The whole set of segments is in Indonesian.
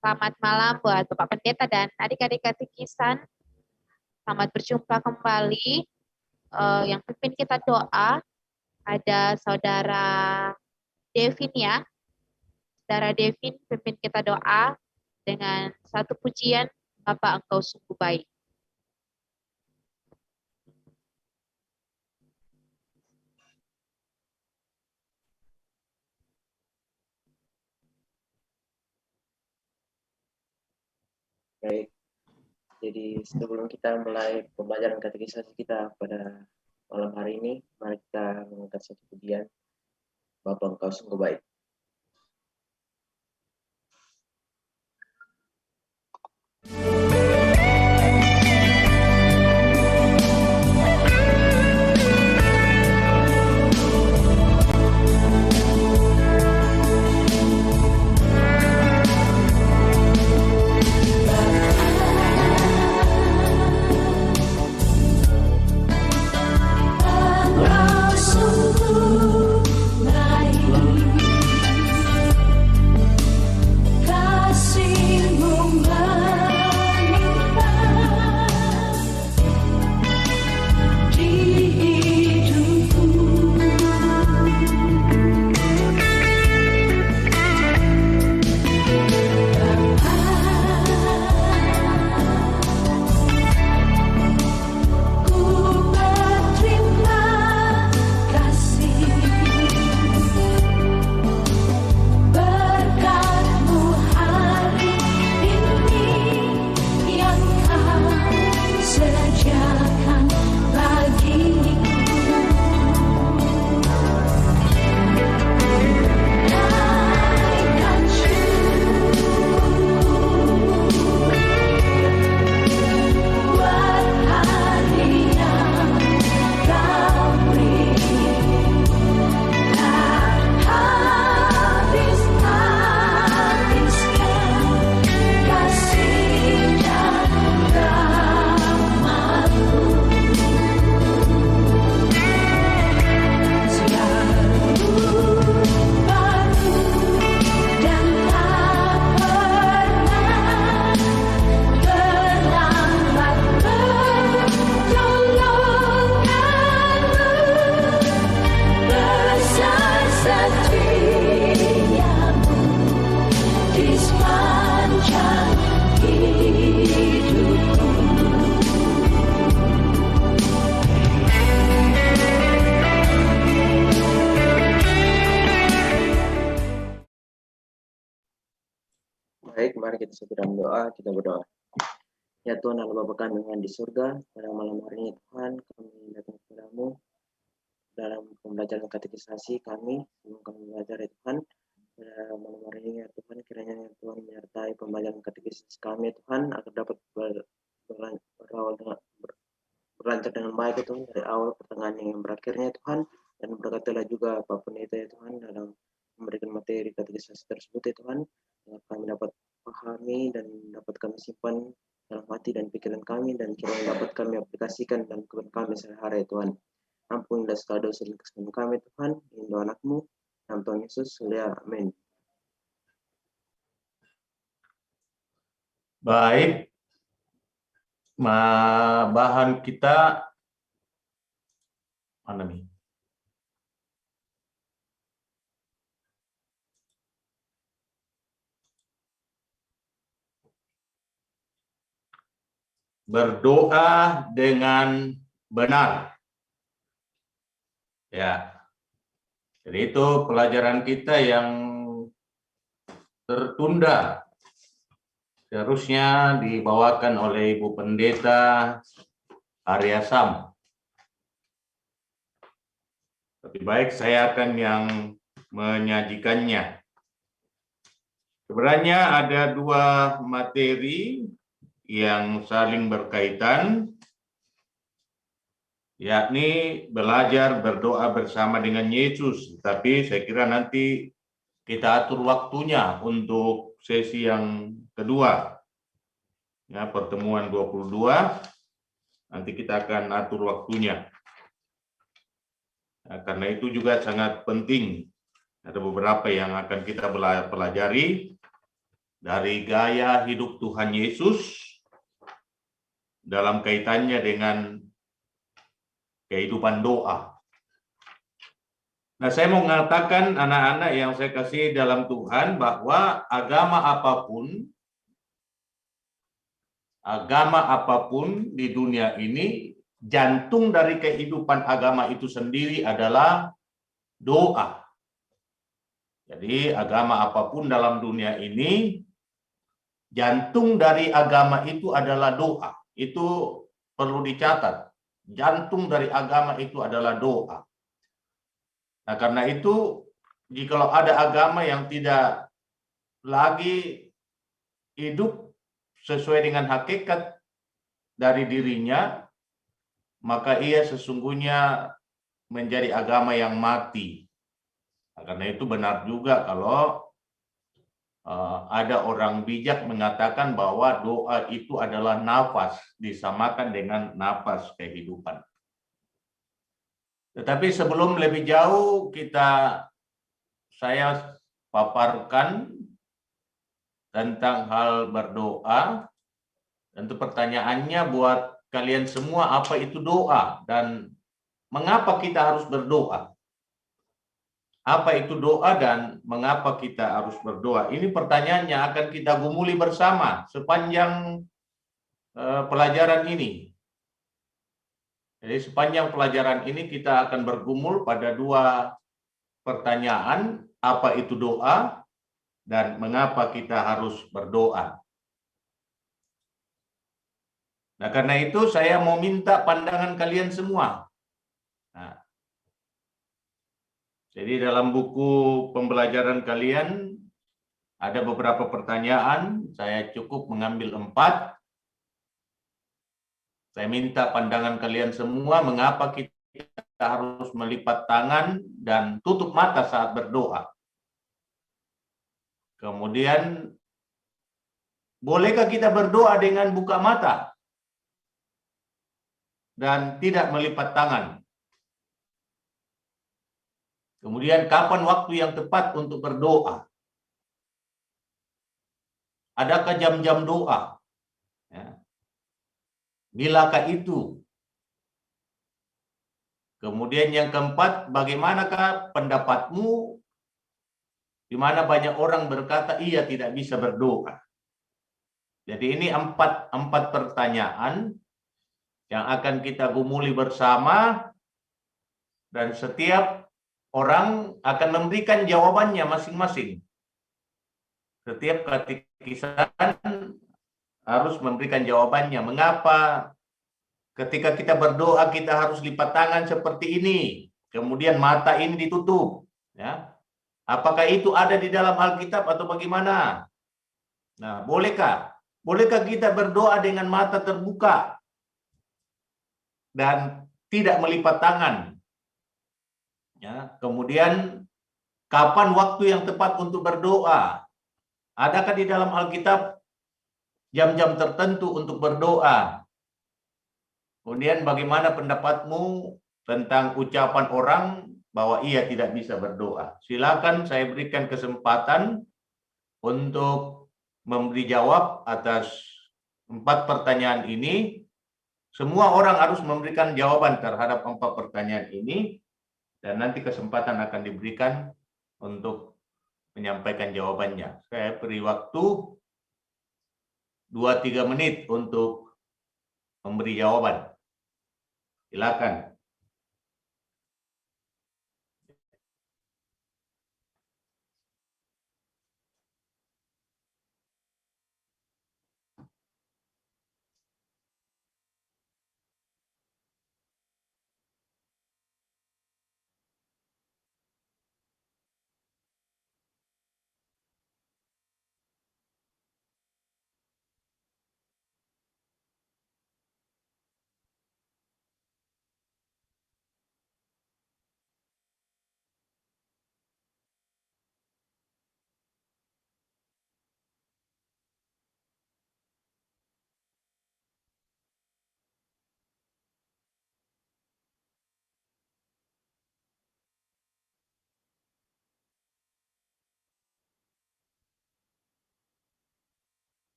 Selamat malam buat Bapak Pendeta dan adik-adik katekisan. Selamat berjumpa kembali. Yang pimpin kita doa ada Saudara Devin ya. Saudara Devin pimpin kita doa dengan satu pujian, Bapa Engkau sungguh baik. Baik, jadi sebelum kita mulai pembelajaran katekisasi kita pada malam hari ini, mari kita mengangkat satu pujian, Bapa Engkau sungguh baik. Baik, mari kita segera berdoa, kita berdoa. Ya Tuhan Allah Bapa kami yang di surga, pada malam hari ini Tuhan, kami datang kepadamu dalam pembelajaran katekisasi kami, sebelum kami belajar ya Tuhan, pada malam hari ini ya Tuhan, kiranya ya Tuhan menyertai pembelajaran katekisasi kami ya Tuhan, agar dapat berlanjut dengan baik ya Tuhan, dari awal pertengahan yang berakhirnya ya Tuhan, dan berkatilah juga Pak Pendeta ya Tuhan, dalam memberikan materi katekisasi tersebut ya Tuhan, agar kami dapat pahami dan dapat kami simpan dalam hati dan pikiran kami, dan kiranya dapat kami aplikasikan dalam kehidupan kami sehari-hari ya Tuhan. Ampunilah segala dosa dan kesalahan kami Tuhan, Indo anakmu, dalam Tuhan Yesus, ya amin. Baik, bahan kita mana nih? Berdoa dengan benar. Ya, jadi itu pelajaran kita yang tertunda. Seharusnya dibawakan oleh Ibu Pendeta Arya Sam. Lebih baik saya akan yang menyajikannya. Sebenarnya ada dua materi yang saling berkaitan, yakni belajar berdoa bersama dengan Yesus. Tapi saya kira nanti kita atur waktunya untuk sesi yang kedua. Ya, pertemuan 22, nanti kita akan atur waktunya. Nah, karena itu juga sangat penting. Ada beberapa yang akan kita pelajari. dari gaya hidup Tuhan Yesus dalam kaitannya dengan kehidupan doa. Nah, saya mau mengatakan anak-anak yang saya kasih dalam Tuhan bahwa agama apapun di dunia ini, jantung dari kehidupan agama itu sendiri adalah doa. Jadi agama apapun dalam dunia ini, jantung dari agama itu adalah doa. Itu perlu dicatat. Jantung dari agama itu adalah doa. Nah, karena itu, jikalau ada agama yang tidak lagi hidup sesuai dengan hakikat dari dirinya, maka ia sesungguhnya menjadi agama yang mati. Nah, karena itu benar juga kalau ada orang bijak mengatakan bahwa doa itu adalah nafas, disamakan dengan nafas kehidupan. Tetapi sebelum lebih jauh saya paparkan tentang hal berdoa. Tentu pertanyaannya buat kalian semua, apa itu doa dan mengapa kita harus berdoa? Apa itu doa dan mengapa kita harus berdoa? Ini pertanyaannya akan kita gumuli bersama sepanjang pelajaran ini. Jadi sepanjang pelajaran ini kita akan bergumul pada dua pertanyaan, apa itu doa dan mengapa kita harus berdoa. Nah, karena itu saya mau minta pandangan kalian semua. Nah, jadi dalam buku pembelajaran kalian ada beberapa pertanyaan, saya cukup mengambil 4. Saya minta pandangan kalian semua, mengapa kita harus melipat tangan dan tutup mata saat berdoa. Kemudian, bolehkah kita berdoa dengan buka mata dan tidak melipat tangan? Kemudian, kapan waktu yang tepat untuk berdoa? Adakah jam-jam doa? Ya. Bilakah itu? Kemudian yang keempat, bagaimanakah pendapatmu di mana banyak orang berkata ia tidak bisa berdoa? Jadi ini empat pertanyaan yang akan kita gumuli bersama dan setiap orang akan memberikan jawabannya masing-masing. Setiap katekismen harus memberikan jawabannya. Mengapa ketika kita berdoa kita harus lipat tangan seperti ini, kemudian mata ini ditutup, ya? Apakah itu ada di dalam Alkitab atau bagaimana? Nah, bolehkah kita berdoa dengan mata terbuka dan tidak melipat tangan? Ya, kemudian kapan waktu yang tepat untuk berdoa? Adakah di dalam Alkitab jam-jam tertentu untuk berdoa? Kemudian bagaimana pendapatmu tentang ucapan orang bahwa ia tidak bisa berdoa? Silakan saya berikan kesempatan untuk memberi jawab atas 4 pertanyaan ini. Semua orang harus memberikan jawaban terhadap 4 pertanyaan ini dan nanti kesempatan akan diberikan untuk menyampaikan jawabannya. Saya beri waktu 2-3 menit untuk memberi jawaban. Silakan.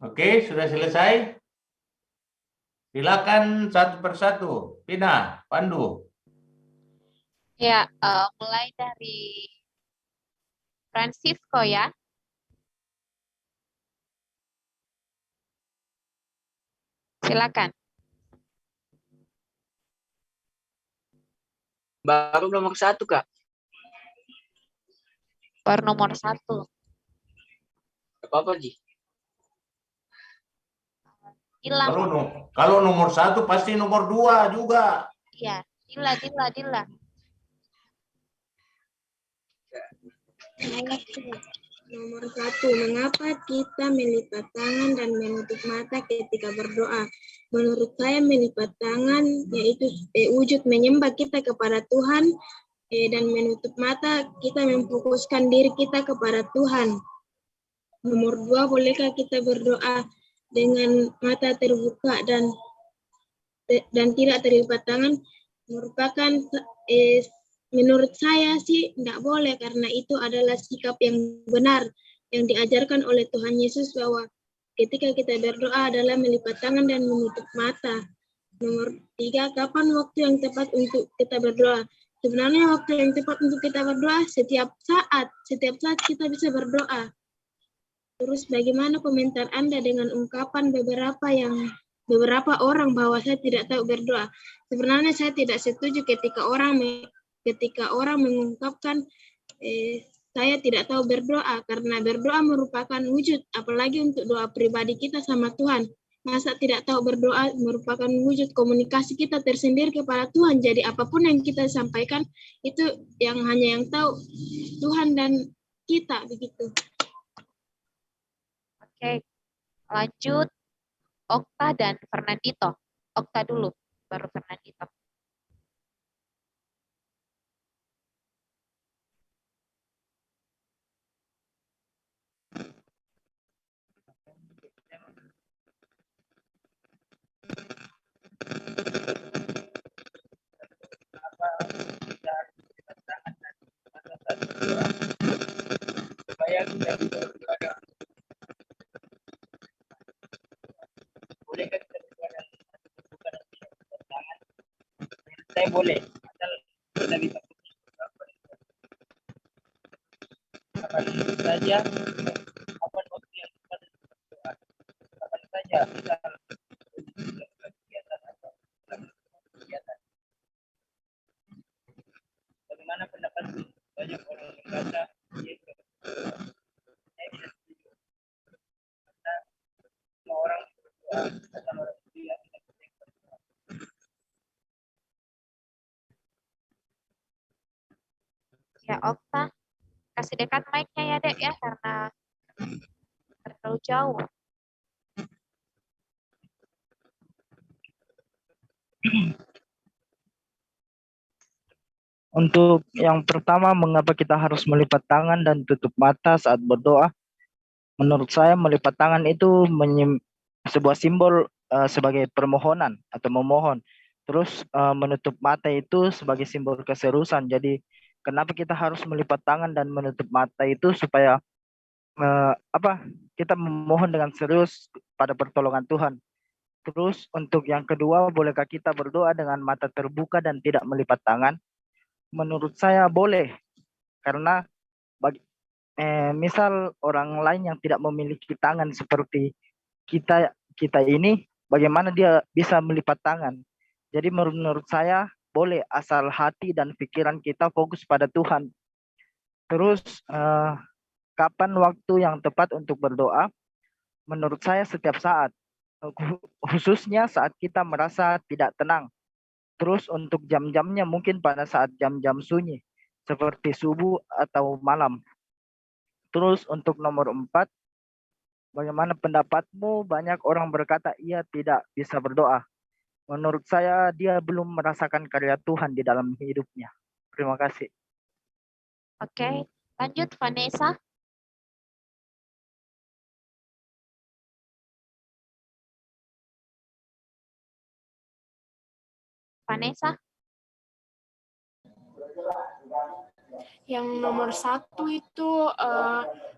Oke, sudah selesai? Silakan satu persatu. Pina, Pandu. Ya, mulai dari Francisco ya. Silakan. Baru nomor 1, Kak. Baru nomor 1. Apa-apa, Ji? Dila. Kalau nomor 1 pasti nomor 2 juga. Iya, Dila. Nomor 1, mengapa kita melipat tangan dan menutup mata ketika berdoa? Menurut saya melipat tangan yaitu wujud menyembah kita kepada Tuhan, dan menutup mata kita memfokuskan diri kita kepada Tuhan. Nomor 2, bolehkah kita berdoa dengan mata terbuka dan tidak terlipat tangan? Merupakan menurut saya sih tidak boleh, karena itu adalah sikap yang benar yang diajarkan oleh Tuhan Yesus, bahwa ketika kita berdoa adalah melipat tangan dan menutup mata. Nomor 3, kapan waktu yang tepat untuk kita berdoa? Sebenarnya waktu yang tepat untuk kita berdoa setiap saat kita bisa berdoa. Terus bagaimana komentar Anda dengan ungkapan beberapa orang bahwa saya tidak tahu berdoa? Sebenarnya saya tidak setuju ketika orang mengungkapkan saya tidak tahu berdoa, karena berdoa merupakan wujud, apalagi untuk doa pribadi kita sama Tuhan. Masa tidak tahu berdoa merupakan wujud komunikasi kita tersendiri kepada Tuhan. Jadi apapun yang kita sampaikan itu hanya yang tahu Tuhan dan kita, begitu. Oke, lanjut Okta dan Fernandito. Okta dulu, baru Fernandito. Supaya kita berdoa. Bolehkah kita berdoa dan bukan tangan? Saya boleh, asal kita bisa kapan saja, kapan waktu yang tepat untuk berdoa. Kapan saja kita kegiatan atau kegiatan. Bagaimana pendapat banyak orang yang berkata Yesus? Saya tidak setuju. Karena semua orang berdoa, asal orang itu yang tidak berdoa. Ya, Okta. Kasih dekat mic-nya ya, Dek, ya, karena terlalu jauh. Untuk yang pertama, mengapa kita harus melipat tangan dan tutup mata saat berdoa? Menurut saya melipat tangan itu sebuah simbol sebagai permohonan atau memohon. Terus menutup mata itu sebagai simbol keseriusan. Jadi kenapa kita harus melipat tangan dan menutup mata itu supaya kita memohon dengan serius pada pertolongan Tuhan. Terus untuk yang kedua, bolehkah kita berdoa dengan mata terbuka dan tidak melipat tangan? Menurut saya boleh, karena misal orang lain yang tidak memiliki tangan seperti kita ini, bagaimana dia bisa melipat tangan? Jadi menurut saya boleh, asal hati dan pikiran kita fokus pada Tuhan. Terus kapan waktu yang tepat untuk berdoa? Menurut saya setiap saat, khususnya saat kita merasa tidak tenang. Terus untuk jam-jamnya mungkin pada saat jam-jam sunyi, seperti subuh atau malam. Terus untuk nomor 4, bagaimana pendapatmu? Banyak orang berkata ia tidak bisa berdoa. Menurut saya dia belum merasakan karya Tuhan di dalam hidupnya. Terima kasih. Oke, lanjut Vanessa. Vanessa. Yang nomor 1 itu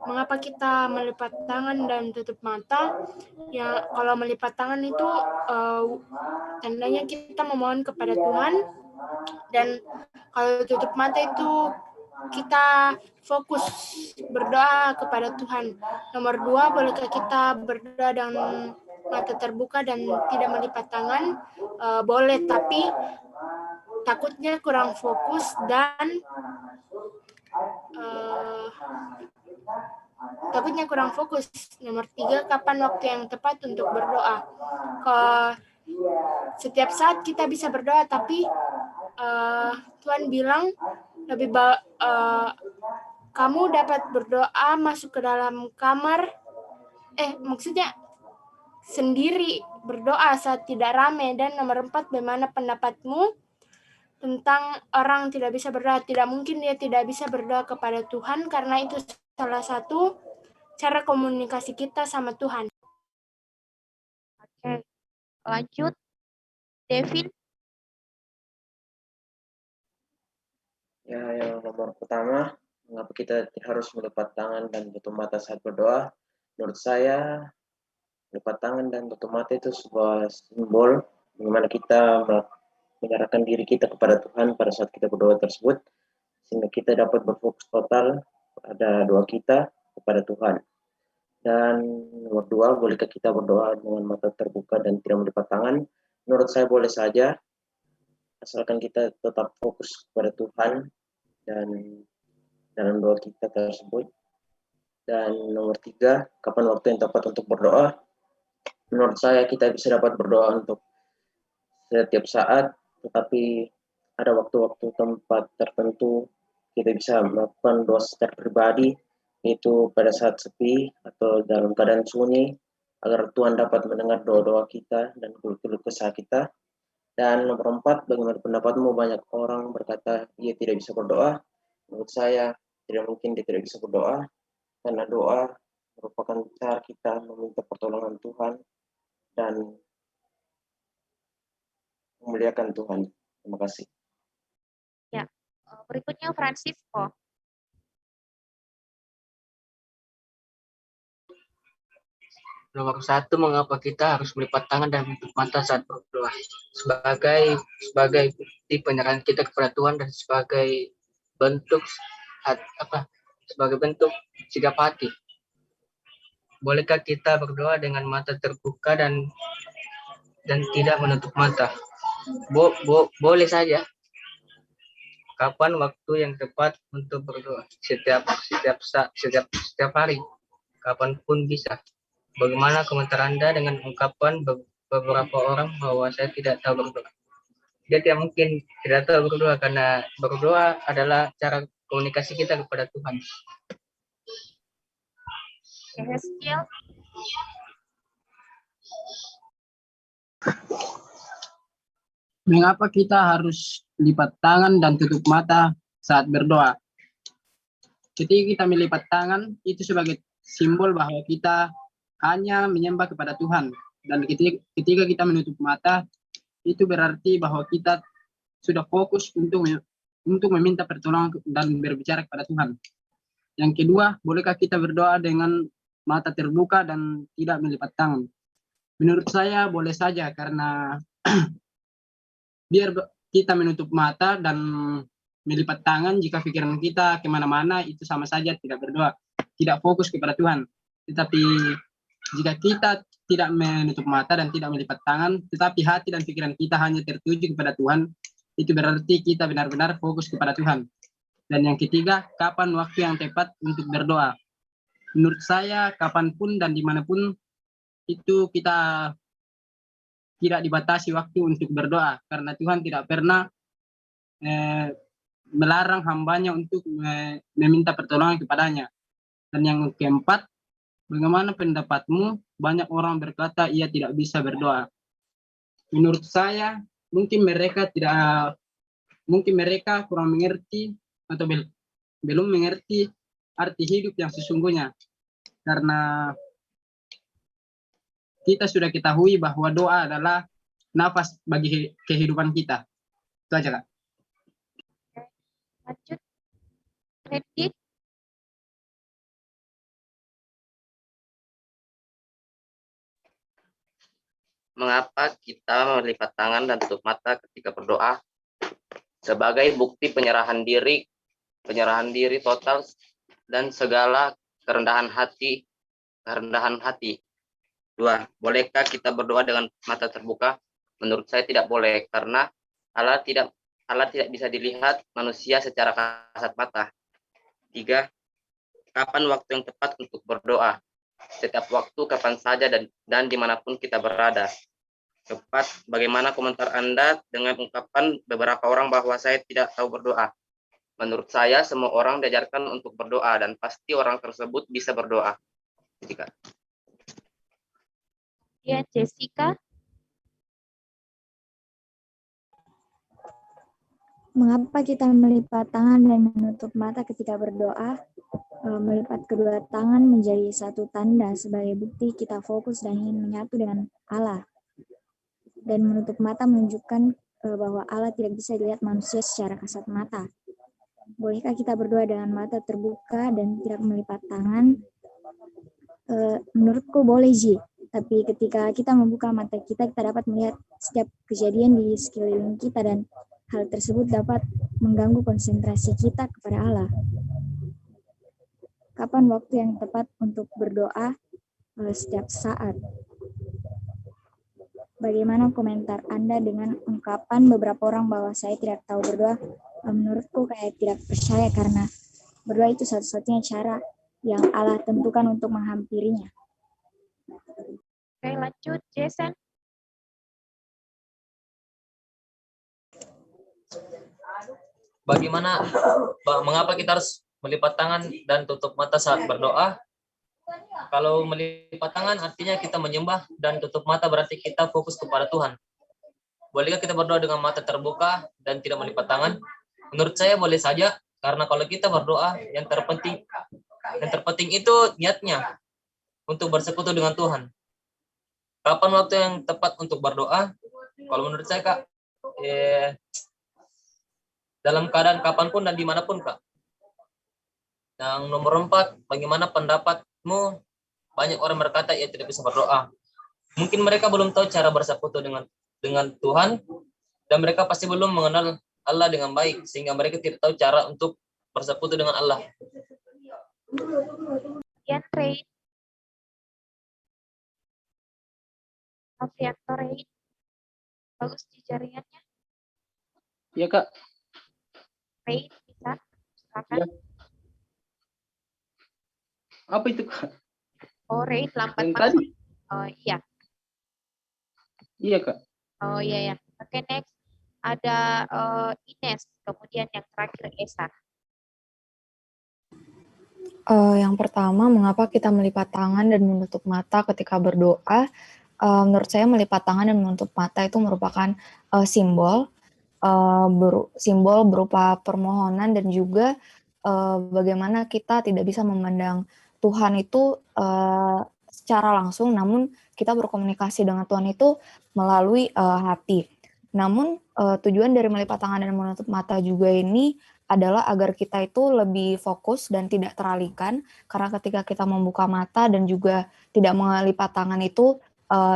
mengapa kita melipat tangan dan tutup mata? Ya, kalau melipat tangan itu tandanya kita memohon kepada Tuhan, dan kalau tutup mata itu kita fokus berdoa kepada Tuhan. Nomor 2, bolehkah kita berdoa dengan mata terbuka dan tidak melipat tangan? Boleh, tapi takutnya kurang fokus dan Nomor 3, kapan waktu yang tepat untuk berdoa? Setiap saat kita bisa berdoa, tapi Tuhan bilang kamu dapat berdoa masuk ke dalam kamar, maksudnya sendiri berdoa saat tidak ramai. Dan nomor 4, bagaimana pendapatmu tentang orang tidak bisa berdoa? Tidak mungkin dia tidak bisa berdoa kepada Tuhan, karena itu salah satu cara komunikasi kita sama Tuhan. Oke, lanjut. Devin. Ya, yang nomor pertama, mengapa kita harus melipat tangan dan tutup mata saat berdoa? Menurut saya, melipat tangan dan tutup mata itu sebuah simbol bagaimana kita menyerahkan diri kita kepada Tuhan pada saat kita berdoa tersebut, sehingga kita dapat berfokus total pada doa kita kepada Tuhan. Dan nomor 2, bolehkah kita berdoa dengan mata terbuka dan tidak melipat tangan? Menurut saya boleh saja, asalkan kita tetap fokus kepada Tuhan dan dalam doa kita tersebut. Dan nomor 3, kapan waktu yang tepat untuk berdoa? Menurut saya kita bisa dapat berdoa untuk setiap saat, tetapi ada waktu-waktu tempat tertentu kita bisa melakukan doa secara pribadi, yaitu pada saat sepi atau dalam keadaan sunyi, agar Tuhan dapat mendengar doa-doa kita dan keluh kesah kita. Dan nomor 4, bagaimana pendapatmu? Banyak orang berkata ia tidak bisa berdoa. Menurut saya tidak mungkin dia tidak bisa berdoa, karena doa merupakan cara kita meminta pertolongan Tuhan dan memuliakan Tuhan. Terima kasih. Ya, berikutnya Francisco. Nomor 1, mengapa kita harus melipat tangan dan menutup mata saat berdoa? Sebagai bukti penyerahan kita kepada Tuhan dan sebagai bentuk sikap hati. Bolehkah kita berdoa dengan mata terbuka dan tidak menutup mata? Boleh saja. Kapan waktu yang tepat untuk berdoa? Setiap hari, kapanpun bisa. Bagaimana komentar Anda dengan ungkapan beberapa orang bahwa saya tidak tahu berdoa? Dia tidak mungkin tidak tahu berdoa, karena berdoa adalah cara komunikasi kita kepada Tuhan. Skill. Mengapa kita harus lipat tangan dan tutup mata saat berdoa? Ketika kita melipat tangan, itu sebagai simbol bahwa kita hanya menyembah kepada Tuhan. Dan ketika kita menutup mata, itu berarti bahwa kita sudah fokus untuk meminta pertolongan dan berbicara kepada Tuhan. Yang kedua, bolehkah kita berdoa dengan mata terbuka dan tidak melipat tangan? Menurut saya boleh saja, karena biar kita menutup mata dan melipat tangan, jika pikiran kita kemana-mana, itu sama saja tidak berdoa, tidak fokus kepada Tuhan. Tetapi jika kita tidak menutup mata dan tidak melipat tangan, tetapi hati dan pikiran kita hanya tertuju kepada Tuhan, itu berarti kita benar-benar fokus kepada Tuhan. Dan yang ketiga, kapan waktu yang tepat untuk berdoa? Menurut saya, kapanpun dan dimanapun, itu kita tidak dibatasi waktu untuk berdoa, karena Tuhan tidak pernah melarang hambanya untuk meminta pertolongan kepadanya. Dan yang keempat, bagaimana pendapatmu? Banyak orang berkata ia tidak bisa berdoa. Menurut saya, mungkin mereka kurang mengerti atau belum mengerti arti hidup yang sesungguhnya. Karena kita sudah ketahui bahwa doa adalah nafas bagi kehidupan kita. Itu aja, Kak. Lanjut. Randy? Mengapa kita melipat tangan dan tutup mata ketika berdoa? Sebagai bukti penyerahan diri total dan segala kerendahan hati. 2. Bolehkah kita berdoa dengan mata terbuka? Menurut saya tidak boleh, karena Allah tidak bisa dilihat manusia secara kasat mata. 3. Kapan waktu yang tepat untuk berdoa? Setiap waktu, kapan saja dan dimanapun kita berada. 4. Bagaimana komentar Anda dengan ungkapan beberapa orang bahwa saya tidak tahu berdoa? Menurut saya, semua orang diajarkan untuk berdoa, dan pasti orang tersebut bisa berdoa. Jika Ya, Jessica? Mengapa kita melipat tangan dan menutup mata ketika berdoa? Melipat kedua tangan menjadi satu tanda sebagai bukti kita fokus dan ingin menyatu dengan Allah. Dan menutup mata menunjukkan bahwa Allah tidak bisa dilihat manusia secara kasat mata. Bolehkah kita berdoa dengan mata terbuka dan tidak melipat tangan? Menurutku boleh, Ji. Tapi ketika kita membuka mata kita dapat melihat setiap kejadian di sekeliling kita dan hal tersebut dapat mengganggu konsentrasi kita kepada Allah. Kapan waktu yang tepat untuk berdoa? Setiap saat. Bagaimana komentar Anda dengan ungkapan beberapa orang bahwa saya tidak tahu berdoa? Menurutku kayak tidak percaya, karena berdoa itu satu-satunya cara yang Allah tentukan untuk menghampirinya. Oke, lanjut, Jason. Mengapa kita harus melipat tangan dan tutup mata saat berdoa? Kalau melipat tangan artinya kita menyembah, dan tutup mata berarti kita fokus kepada Tuhan. Bolehkah kita berdoa dengan mata terbuka dan tidak melipat tangan? Menurut saya boleh saja, karena kalau kita berdoa, yang terpenting itu niatnya untuk bersekutu dengan Tuhan. Kapan waktu yang tepat untuk berdoa? Kalau menurut saya, Kak, dalam keadaan kapanpun dan dimanapun, Kak. Yang nomor 4, bagaimana pendapatmu? Banyak orang berkata ia tidak bisa berdoa. Mungkin mereka belum tahu cara bersekutu dengan Tuhan, dan mereka pasti belum mengenal Allah dengan baik, sehingga mereka tidak tahu cara untuk bersekutu dengan Allah. Yan Ray. Alfianto Ray. Bagus di jaringannya. Iya, Kak. Ray, bisa? Silakan. Ya. Apa itu, Kak? Oh, Ray, lambat Yang masuk. tadi? Oh, iya. Iya, Kak. Oh, iya, ya. Oke, next. Ada Ines, kemudian yang terakhir Esa. Yang pertama, mengapa kita melipat tangan dan menutup mata ketika berdoa? Menurut saya melipat tangan dan menutup mata itu merupakan simbol berupa permohonan, dan juga bagaimana kita tidak bisa memandang Tuhan itu secara langsung, namun kita berkomunikasi dengan Tuhan itu melalui hati. Namun tujuan dari melipat tangan dan menutup mata juga ini adalah agar kita itu lebih fokus dan tidak teralihkan, karena ketika kita membuka mata dan juga tidak melipat tangan itu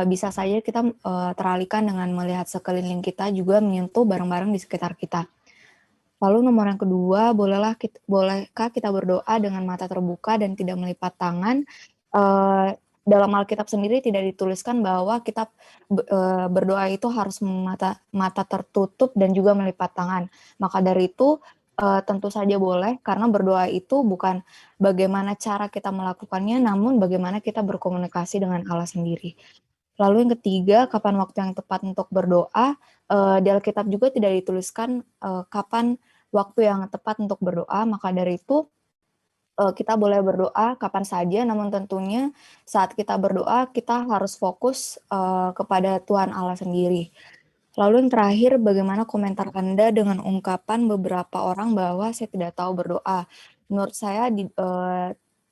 bisa saja kita teralihkan dengan melihat sekeliling kita, juga menyentuh barang-barang di sekitar kita. Lalu nomor yang kedua, bolehkah kita berdoa dengan mata terbuka dan tidak melipat tangan? Dalam Alkitab sendiri tidak dituliskan bahwa kita berdoa itu harus mata tertutup dan juga melipat tangan. Maka dari itu tentu saja boleh, karena berdoa itu bukan bagaimana cara kita melakukannya, namun bagaimana kita berkomunikasi dengan Allah sendiri. Lalu yang ketiga, kapan waktu yang tepat untuk berdoa? Di Alkitab juga tidak dituliskan kapan waktu yang tepat untuk berdoa, maka dari itu kita boleh berdoa kapan saja, namun tentunya saat kita berdoa kita harus fokus kepada Tuhan Allah sendiri. Lalu yang terakhir, bagaimana komentar Anda dengan ungkapan beberapa orang bahwa saya tidak tahu berdoa? Menurut saya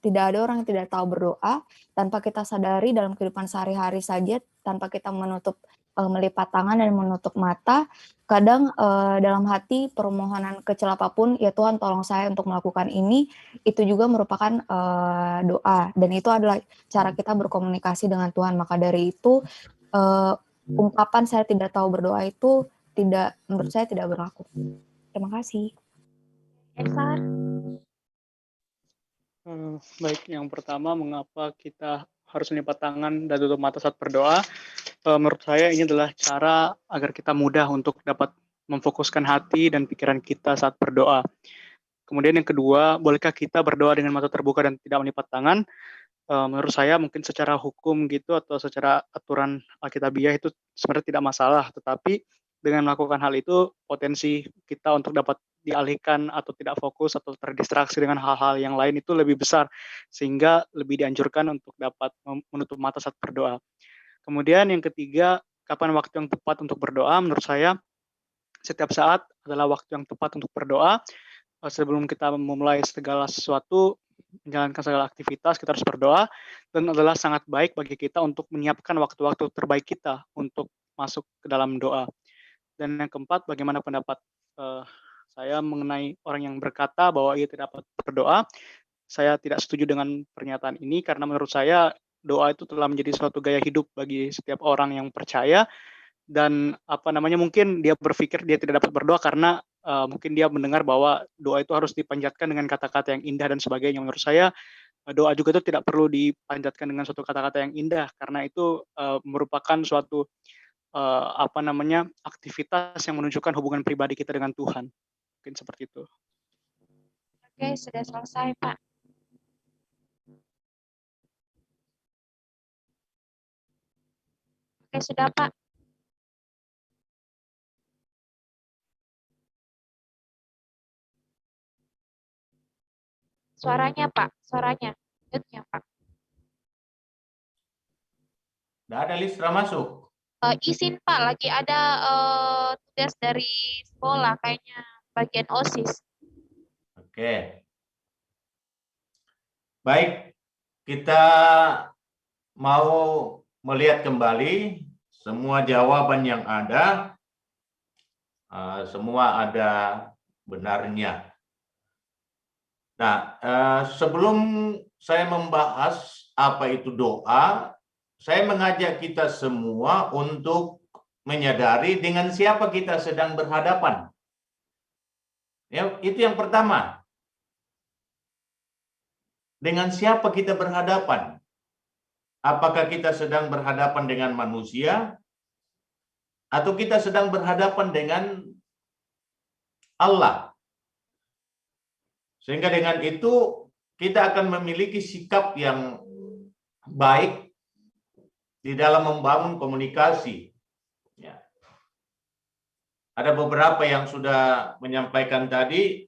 tidak ada orang yang tidak tahu berdoa, tanpa kita sadari dalam kehidupan sehari-hari saja, tanpa kita menutup melipat tangan dan menutup mata, kadang dalam hati permohonan kecil apapun, ya Tuhan tolong saya untuk melakukan ini, itu juga merupakan doa, dan itu adalah cara kita berkomunikasi dengan Tuhan. Maka dari itu ungkapan saya tidak tahu berdoa itu menurut saya tidak berlaku. Terima kasih. Esar, Baik, yang pertama, mengapa kita harus melipat tangan dan tutup mata saat berdoa? Menurut saya ini adalah cara agar kita mudah untuk dapat memfokuskan hati dan pikiran kita saat berdoa. Kemudian yang kedua, bolehkah kita berdoa dengan mata terbuka dan tidak melipat tangan? Menurut saya mungkin secara hukum gitu atau secara aturan Alkitabiah itu sebenarnya tidak masalah, tetapi dengan melakukan hal itu potensi kita untuk dapat dialihkan atau tidak fokus atau terdistraksi dengan hal-hal yang lain itu lebih besar, sehingga lebih dianjurkan untuk dapat menutup mata saat berdoa. Kemudian yang ketiga, kapan waktu yang tepat untuk berdoa? Menurut saya setiap saat adalah waktu yang tepat untuk berdoa. Sebelum kita memulai segala sesuatu, menjalankan segala aktivitas, kita harus berdoa, dan adalah sangat baik bagi kita untuk menyiapkan waktu-waktu terbaik kita untuk masuk ke dalam doa. Dan yang keempat, bagaimana pendapat saya mengenai orang yang berkata bahwa ia tidak dapat berdoa? Saya tidak setuju dengan pernyataan ini, karena menurut saya doa itu telah menjadi suatu gaya hidup bagi setiap orang yang percaya, dan mungkin dia berpikir dia tidak dapat berdoa karena mungkin dia mendengar bahwa doa itu harus dipanjatkan dengan kata-kata yang indah dan sebagainya. Menurut saya doa juga itu tidak perlu dipanjatkan dengan suatu kata-kata yang indah, karena itu merupakan suatu aktivitas yang menunjukkan hubungan pribadi kita dengan Tuhan. Mungkin seperti itu. oke, sudah selesai, Pak. Oke, sudah, Pak. Suaranya, Pak. Suaranya. Mute-nya, Pak. Tidak ada Listra masuk. Izin, Pak. Lagi ada tugas dari sekolah, kayaknya bagian OSIS. Oke. Baik, kita mau melihat kembali semua jawaban yang ada, semua ada benarnya. Nah, sebelum saya membahas apa itu doa, saya mengajak kita semua untuk menyadari dengan siapa kita sedang berhadapan. Ya, itu yang pertama. Dengan siapa kita berhadapan? Apakah kita sedang berhadapan dengan manusia atau kita sedang berhadapan dengan Allah? Sehingga dengan itu kita akan memiliki sikap yang baik di dalam membangun komunikasi. Ya. Ada beberapa yang sudah menyampaikan tadi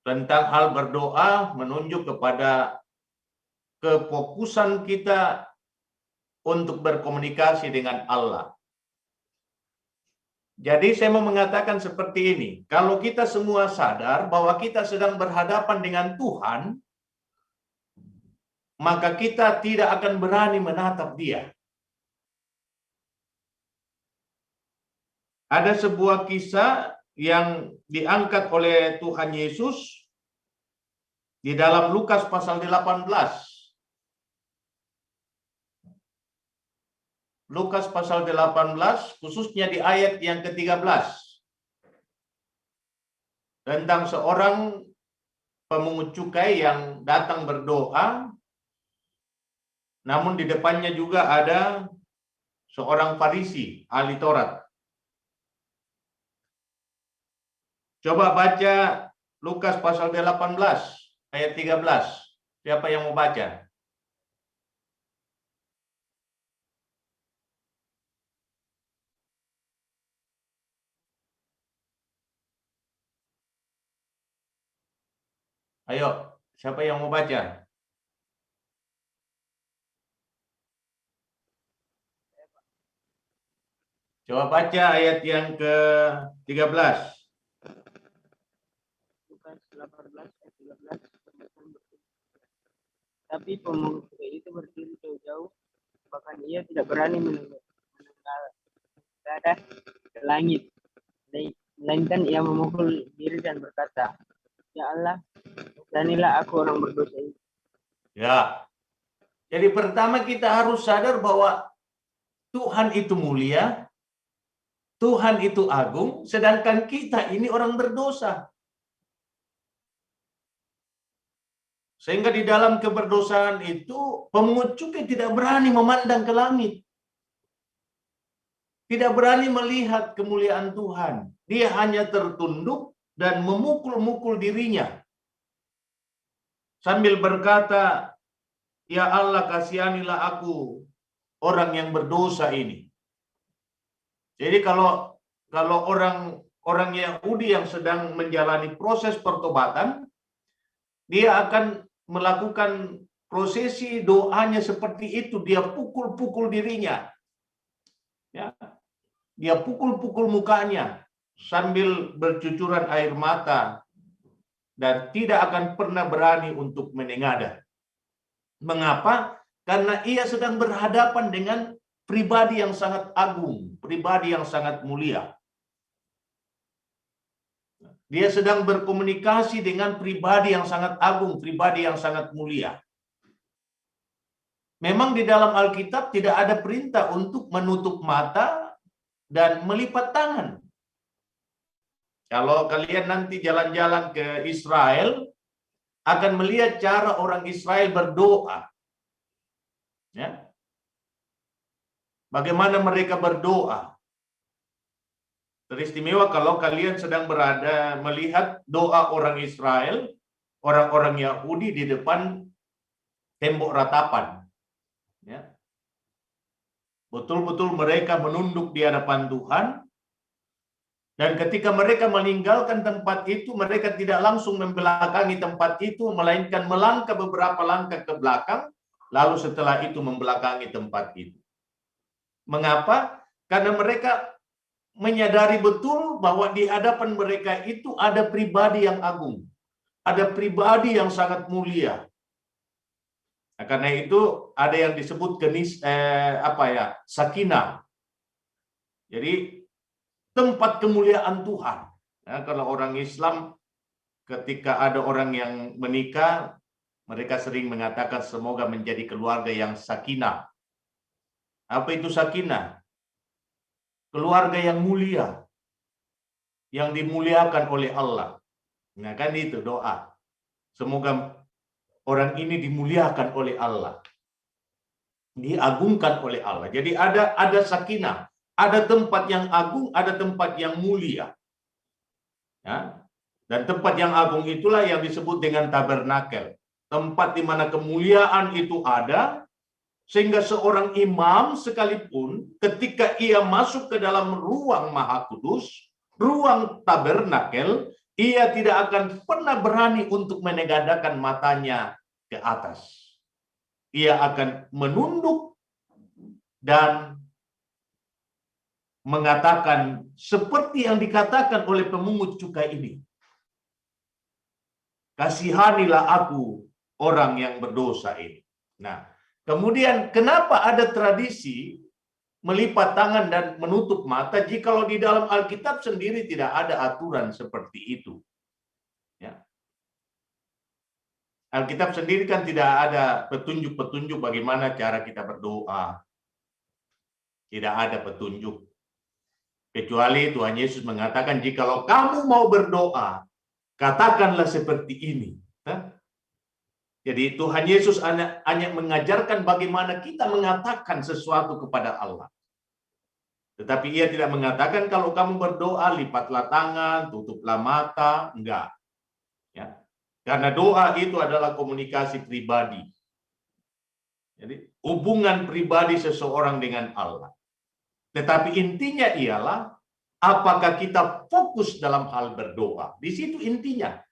tentang hal berdoa menunjuk kepada kefokusan kita untuk berkomunikasi dengan Allah. Jadi saya mau mengatakan seperti ini, kalau kita semua sadar bahwa kita sedang berhadapan dengan Tuhan, maka kita tidak akan berani menatap Dia. Ada sebuah kisah yang diangkat oleh Tuhan Yesus di dalam Lukas pasal 18. Lukas pasal 18, khususnya di ayat yang ke-13. Tentang seorang pemungut cukai yang datang berdoa, namun di depannya juga ada seorang Farisi, ahli Taurat. Coba baca Lukas pasal 18 ayat 13. Siapa yang mau baca? Ayo, siapa yang mau baca? Coba baca ayat yang ke-13. Lukas 18 ayat 13. Tapi pemungut cukai itu berdiri jauh-jauh bahkan ia tidak berani menengadah ke langit, melainkan ia memukul diri dan berkata, "Ya Allah, beranilah aku orang berdosa ini." Ya, jadi pertama kita harus sadar bahwa Tuhan itu mulia, Tuhan itu agung, sedangkan kita ini orang berdosa. Sehingga di dalam keberdosaan itu, pemungut cukai tidak berani memandang ke langit. Tidak berani melihat kemuliaan Tuhan. Dia hanya tertunduk dan memukul-mukul dirinya. Sambil berkata, "Ya Allah, kasihanilah aku, orang yang berdosa ini." Jadi kalau orang Yahudi yang sedang menjalani proses pertobatan, dia akan melakukan prosesi doanya seperti itu. Dia pukul-pukul dirinya. Ya. Dia pukul-pukul mukanya sambil bercucuran air mata dan tidak akan pernah berani untuk menengadah. Mengapa? Karena ia sedang berhadapan dengan pribadi yang sangat agung, pribadi yang sangat mulia. Dia sedang berkomunikasi dengan pribadi yang sangat agung, pribadi yang sangat mulia. Memang di dalam Alkitab tidak ada perintah untuk menutup mata dan melipat tangan. Kalau kalian nanti jalan-jalan ke Israel, akan melihat cara orang Israel berdoa. Ya. Bagaimana mereka berdoa. Teristimewa kalau kalian sedang berada melihat doa orang Israel, orang-orang Yahudi di depan tembok ratapan. Ya. Betul-betul mereka menunduk di hadapan Tuhan. Dan ketika mereka meninggalkan tempat itu, mereka tidak langsung membelakangi tempat itu, melainkan melangkah beberapa langkah ke belakang, lalu setelah itu membelakangi tempat itu. Mengapa? Karena mereka menyadari betul bahwa di hadapan mereka itu ada pribadi yang agung, ada pribadi yang sangat mulia. Nah, karena itu ada yang disebut sakinah. Jadi tempat kemuliaan Tuhan. Nah, kalau orang Islam ketika ada orang yang menikah, mereka sering mengatakan semoga menjadi keluarga yang sakinah. Apa itu sakinah? Keluarga yang mulia, yang dimuliakan oleh Allah. Nah, kan itu doa. Semoga orang ini dimuliakan oleh Allah, diagungkan oleh Allah. Jadi ada sakinah, ada tempat yang agung, ada tempat yang mulia. Ya. Dan tempat yang agung itulah yang disebut dengan tabernakel. Tempat di mana kemuliaan itu ada, sehingga seorang imam sekalipun ketika ia masuk ke dalam ruang Maha Kudus, ruang tabernakel, ia tidak akan pernah berani untuk menegadakan matanya ke atas. Ia akan menunduk dan mengatakan seperti yang dikatakan oleh pemungut cukai ini. Kasihanilah aku, orang yang berdosa ini. Nah, kemudian kenapa ada tradisi melipat tangan dan menutup mata jikalau di dalam Alkitab sendiri tidak ada aturan seperti itu? Ya. Alkitab sendiri kan tidak ada petunjuk-petunjuk bagaimana cara kita berdoa. Tidak ada petunjuk. Kecuali Tuhan Yesus mengatakan, jikalau kamu mau berdoa, katakanlah seperti ini. Jadi Tuhan Yesus hanya mengajarkan bagaimana kita mengatakan sesuatu kepada Allah. Tetapi ia tidak mengatakan kalau kamu berdoa, lipatlah tangan, tutuplah mata. Enggak. Ya. Karena doa itu adalah komunikasi pribadi. Jadi hubungan pribadi seseorang dengan Allah. Tetapi intinya ialah apakah kita fokus dalam hal berdoa. Di situ intinya.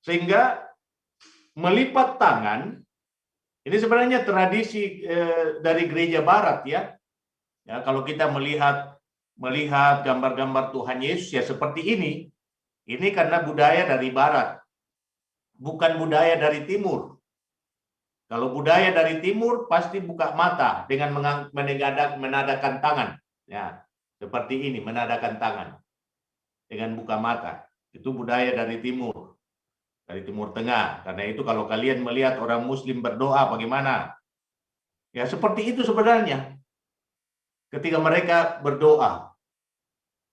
Sehingga melipat tangan, ini sebenarnya tradisi dari gereja barat ya. Ya, kalau kita melihat gambar-gambar Tuhan Yesus ya seperti ini karena budaya dari barat, bukan budaya dari timur. Kalau budaya dari timur pasti buka mata dengan menadakan tangan. Ya, seperti ini, menadakan tangan dengan buka mata. Itu budaya dari timur. Dari Timur Tengah. Karena itu kalau kalian melihat orang Muslim berdoa bagaimana? Ya seperti itu sebenarnya. Ketika mereka berdoa,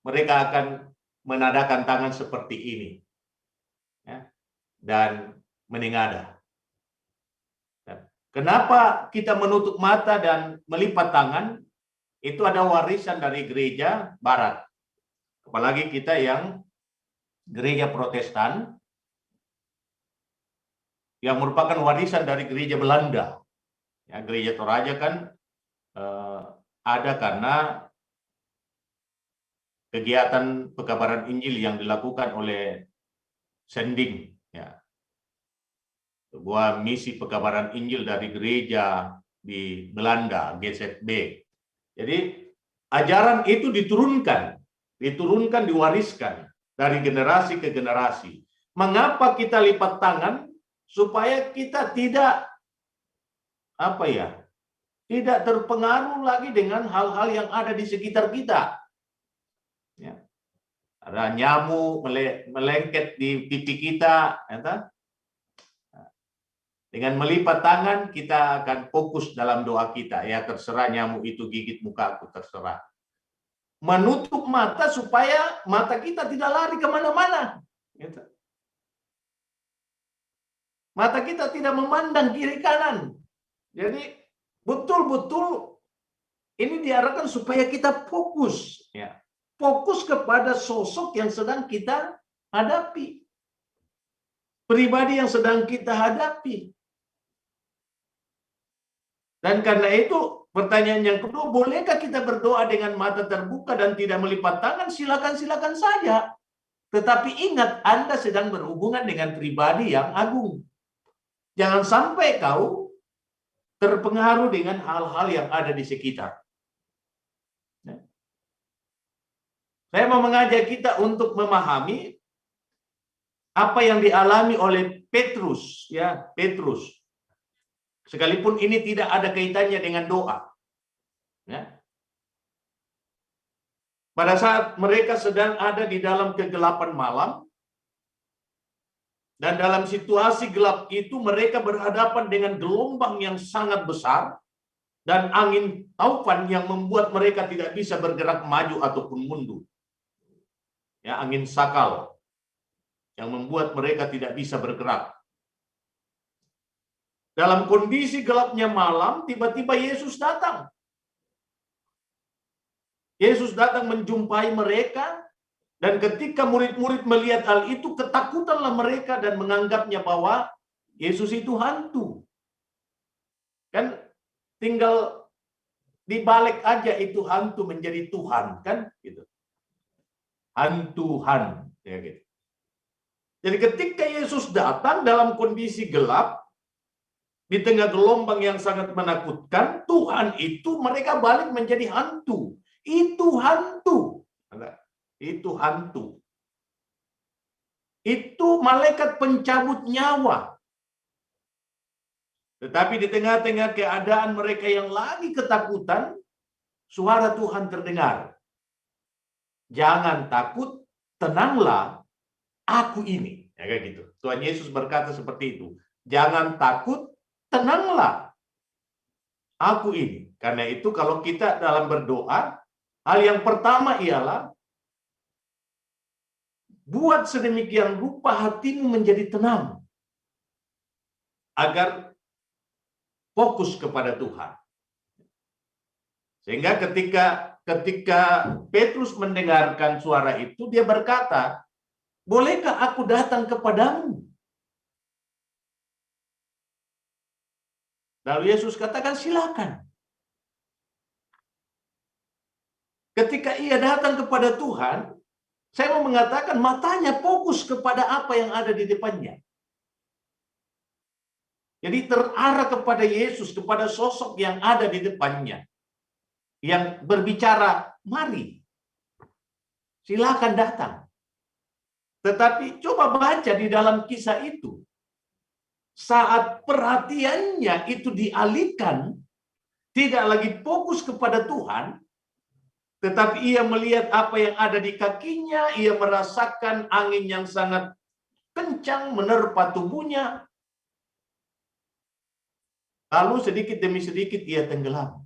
mereka akan menadakan tangan seperti ini. Ya, dan menengadah. Kenapa kita menutup mata dan melipat tangan? Itu ada warisan dari gereja Barat. Apalagi kita yang gereja Protestan, yang merupakan warisan dari gereja Belanda. Ya, gereja Toraja kan ada karena kegiatan pekabaran Injil yang dilakukan oleh Sending. Ya. Sebuah misi pekabaran Injil dari gereja di Belanda, GZB. Jadi ajaran itu diturunkan, diwariskan dari generasi ke generasi. Mengapa kita lipat tangan? Supaya kita tidak tidak terpengaruh lagi dengan hal-hal yang ada di sekitar kita. Ya. Ada nyamuk melengket di pipi kita, ya. Dengan melipat tangan kita akan fokus dalam doa kita. Ya terserah nyamuk itu gigit muka aku, terserah. Menutup mata supaya mata kita tidak lari kemana-mana. Gitu. Mata kita tidak memandang kiri kanan. Jadi betul-betul ini diarahkan supaya kita fokus. Ya. Fokus kepada sosok yang sedang kita hadapi. Pribadi yang sedang kita hadapi. Dan karena itu pertanyaan yang kedua, bolehkah kita berdoa dengan mata terbuka dan tidak melipat tangan? Silakan saja. Tetapi ingat, Anda sedang berhubungan dengan pribadi yang agung. Jangan sampai kau terpengaruh dengan hal-hal yang ada di sekitar. Saya mau mengajak kita untuk memahami apa yang dialami oleh Petrus, ya, Petrus. Sekalipun ini tidak ada kaitannya dengan doa. Ya. Pada saat mereka sedang ada di dalam kegelapan malam, dan dalam situasi gelap itu mereka berhadapan dengan gelombang yang sangat besar, dan angin taufan yang membuat mereka tidak bisa bergerak maju ataupun mundur. Ya, angin sakal yang membuat mereka tidak bisa bergerak. Dalam kondisi gelapnya malam, tiba-tiba Yesus datang. Yesus datang menjumpai mereka, dan ketika murid-murid melihat hal itu, ketakutanlah mereka dan menganggapnya bahwa Yesus itu hantu. Kan tinggal dibalik aja itu hantu menjadi Tuhan, kan? Gitu. Hantuhan, ya gitu. Jadi ketika Yesus datang dalam kondisi gelap, di tengah gelombang yang sangat menakutkan, Tuhan itu mereka balik menjadi hantu. Itu hantu. Itu hantu. Itu malaikat pencabut nyawa. Tetapi di tengah-tengah keadaan mereka yang lagi ketakutan, suara Tuhan terdengar. Jangan takut, tenanglah, aku ini. Ya, kayak gitu. Tuhan Yesus berkata seperti itu. Jangan takut, tenanglah, aku ini. Karena itu kalau kita dalam berdoa, hal yang pertama ialah buat sedemikian rupa hatimu menjadi tenang. Agar fokus kepada Tuhan. Sehingga ketika Petrus mendengarkan suara itu, dia berkata, bolehkah aku datang kepadamu? Lalu Yesus katakan, silakan. Ketika ia datang kepada Tuhan, saya mau mengatakan matanya fokus kepada apa yang ada di depannya. Jadi terarah kepada Yesus, kepada sosok yang ada di depannya. Yang berbicara, mari, silakan datang. Tetapi coba baca di dalam kisah itu. saat perhatiannya itu dialihkan, tidak lagi fokus kepada Tuhan, tetapi ia melihat apa yang ada di kakinya, ia merasakan angin yang sangat kencang menerpa tubuhnya, lalu sedikit demi sedikit ia tenggelam.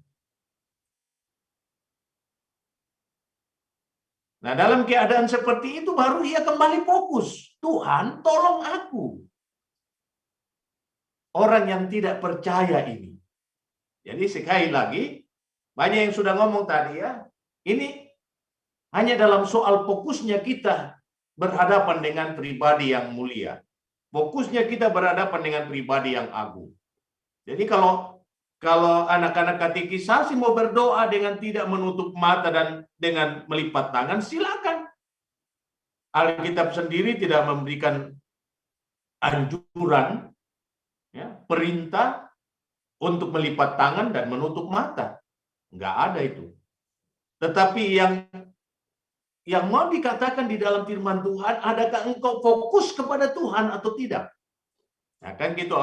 Nah, dalam keadaan seperti itu baru ia kembali fokus. Tuhan, tolong aku. Orang yang tidak percaya ini. Jadi sekali lagi, banyak yang sudah ngomong tadi ya, ini hanya dalam soal fokusnya kita berhadapan dengan pribadi yang mulia. Fokusnya kita berhadapan dengan pribadi yang agung. Jadi kalau anak-anak katekisasi mau berdoa dengan tidak menutup mata dan dengan melipat tangan, silakan. Alkitab sendiri tidak memberikan anjuran, ya, perintah untuk melipat tangan dan menutup mata. Enggak ada itu. Tetapi yang mau dikatakan di dalam firman Tuhan, adakah engkau fokus kepada Tuhan atau tidak? Nah, kan gitu,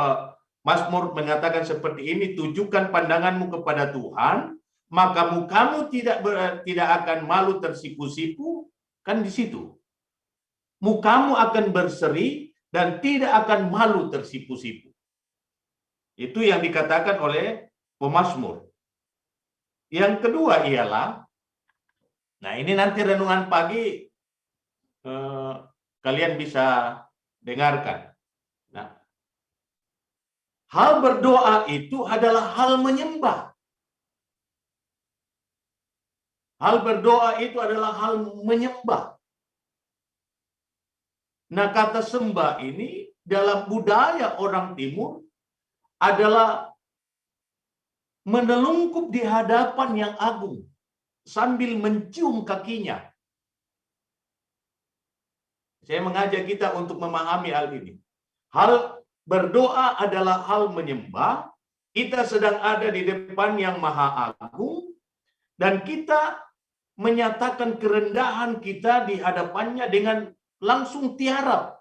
Mazmur mengatakan seperti ini, tujukan pandanganmu kepada Tuhan, maka mukamu tidak akan malu tersipu-sipu, kan di situ. Mukamu akan berseri dan tidak akan malu tersipu-sipu. Itu yang dikatakan oleh pemazmur. Yang kedua ialah, nah ini nanti renungan pagi kalian bisa dengarkan. Nah, hal berdoa itu adalah hal menyembah. Hal berdoa itu adalah hal menyembah. Nah, kata sembah ini dalam budaya orang Timur adalah menelungkup di hadapan yang agung sambil mencium kakinya. Saya mengajak kita untuk memahami hal ini. Hal berdoa adalah hal menyembah. Kita sedang ada di depan yang maha agung dan kita menyatakan kerendahan kita di hadapannya dengan langsung tiarap.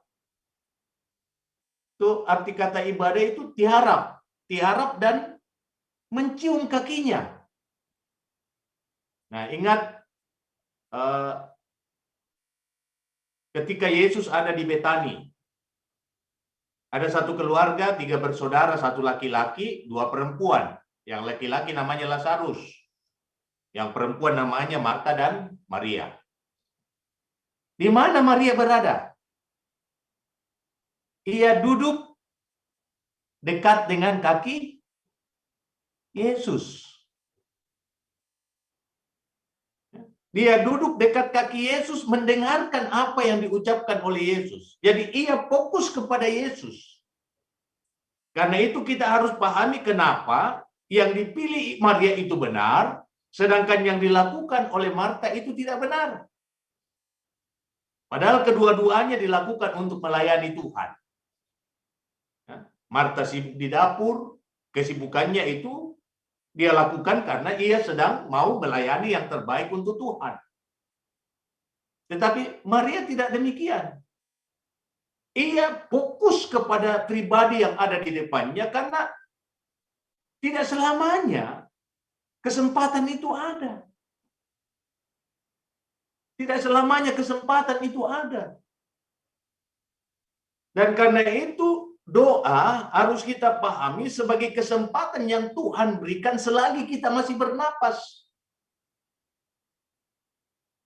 Itu arti kata ibadah itu tiarap. Tiarap dan mencium kakinya. Nah, ingat ketika Yesus ada di Betani. Ada satu keluarga, 3 bersaudara, 1 laki-laki, 2 perempuan. Yang laki-laki namanya Lazarus. Yang perempuan namanya Marta dan Maria. Di mana Maria berada? Ia duduk dekat dengan kaki Yesus. Dia duduk dekat kaki Yesus mendengarkan apa yang diucapkan oleh Yesus. Jadi ia fokus kepada Yesus. Karena itu kita harus pahami kenapa yang dipilih Maria itu benar, sedangkan yang dilakukan oleh Marta itu tidak benar. Padahal kedua-duanya dilakukan untuk melayani Tuhan. Marta sibuk di dapur, kesibukannya itu dia lakukan karena ia sedang mau melayani yang terbaik untuk Tuhan. Tetapi Maria tidak demikian. Ia fokus kepada pribadi yang ada di depannya karena tidak selamanya kesempatan itu ada. Tidak selamanya kesempatan itu ada. Dan karena itu doa harus kita pahami sebagai kesempatan yang Tuhan berikan selagi kita masih bernapas.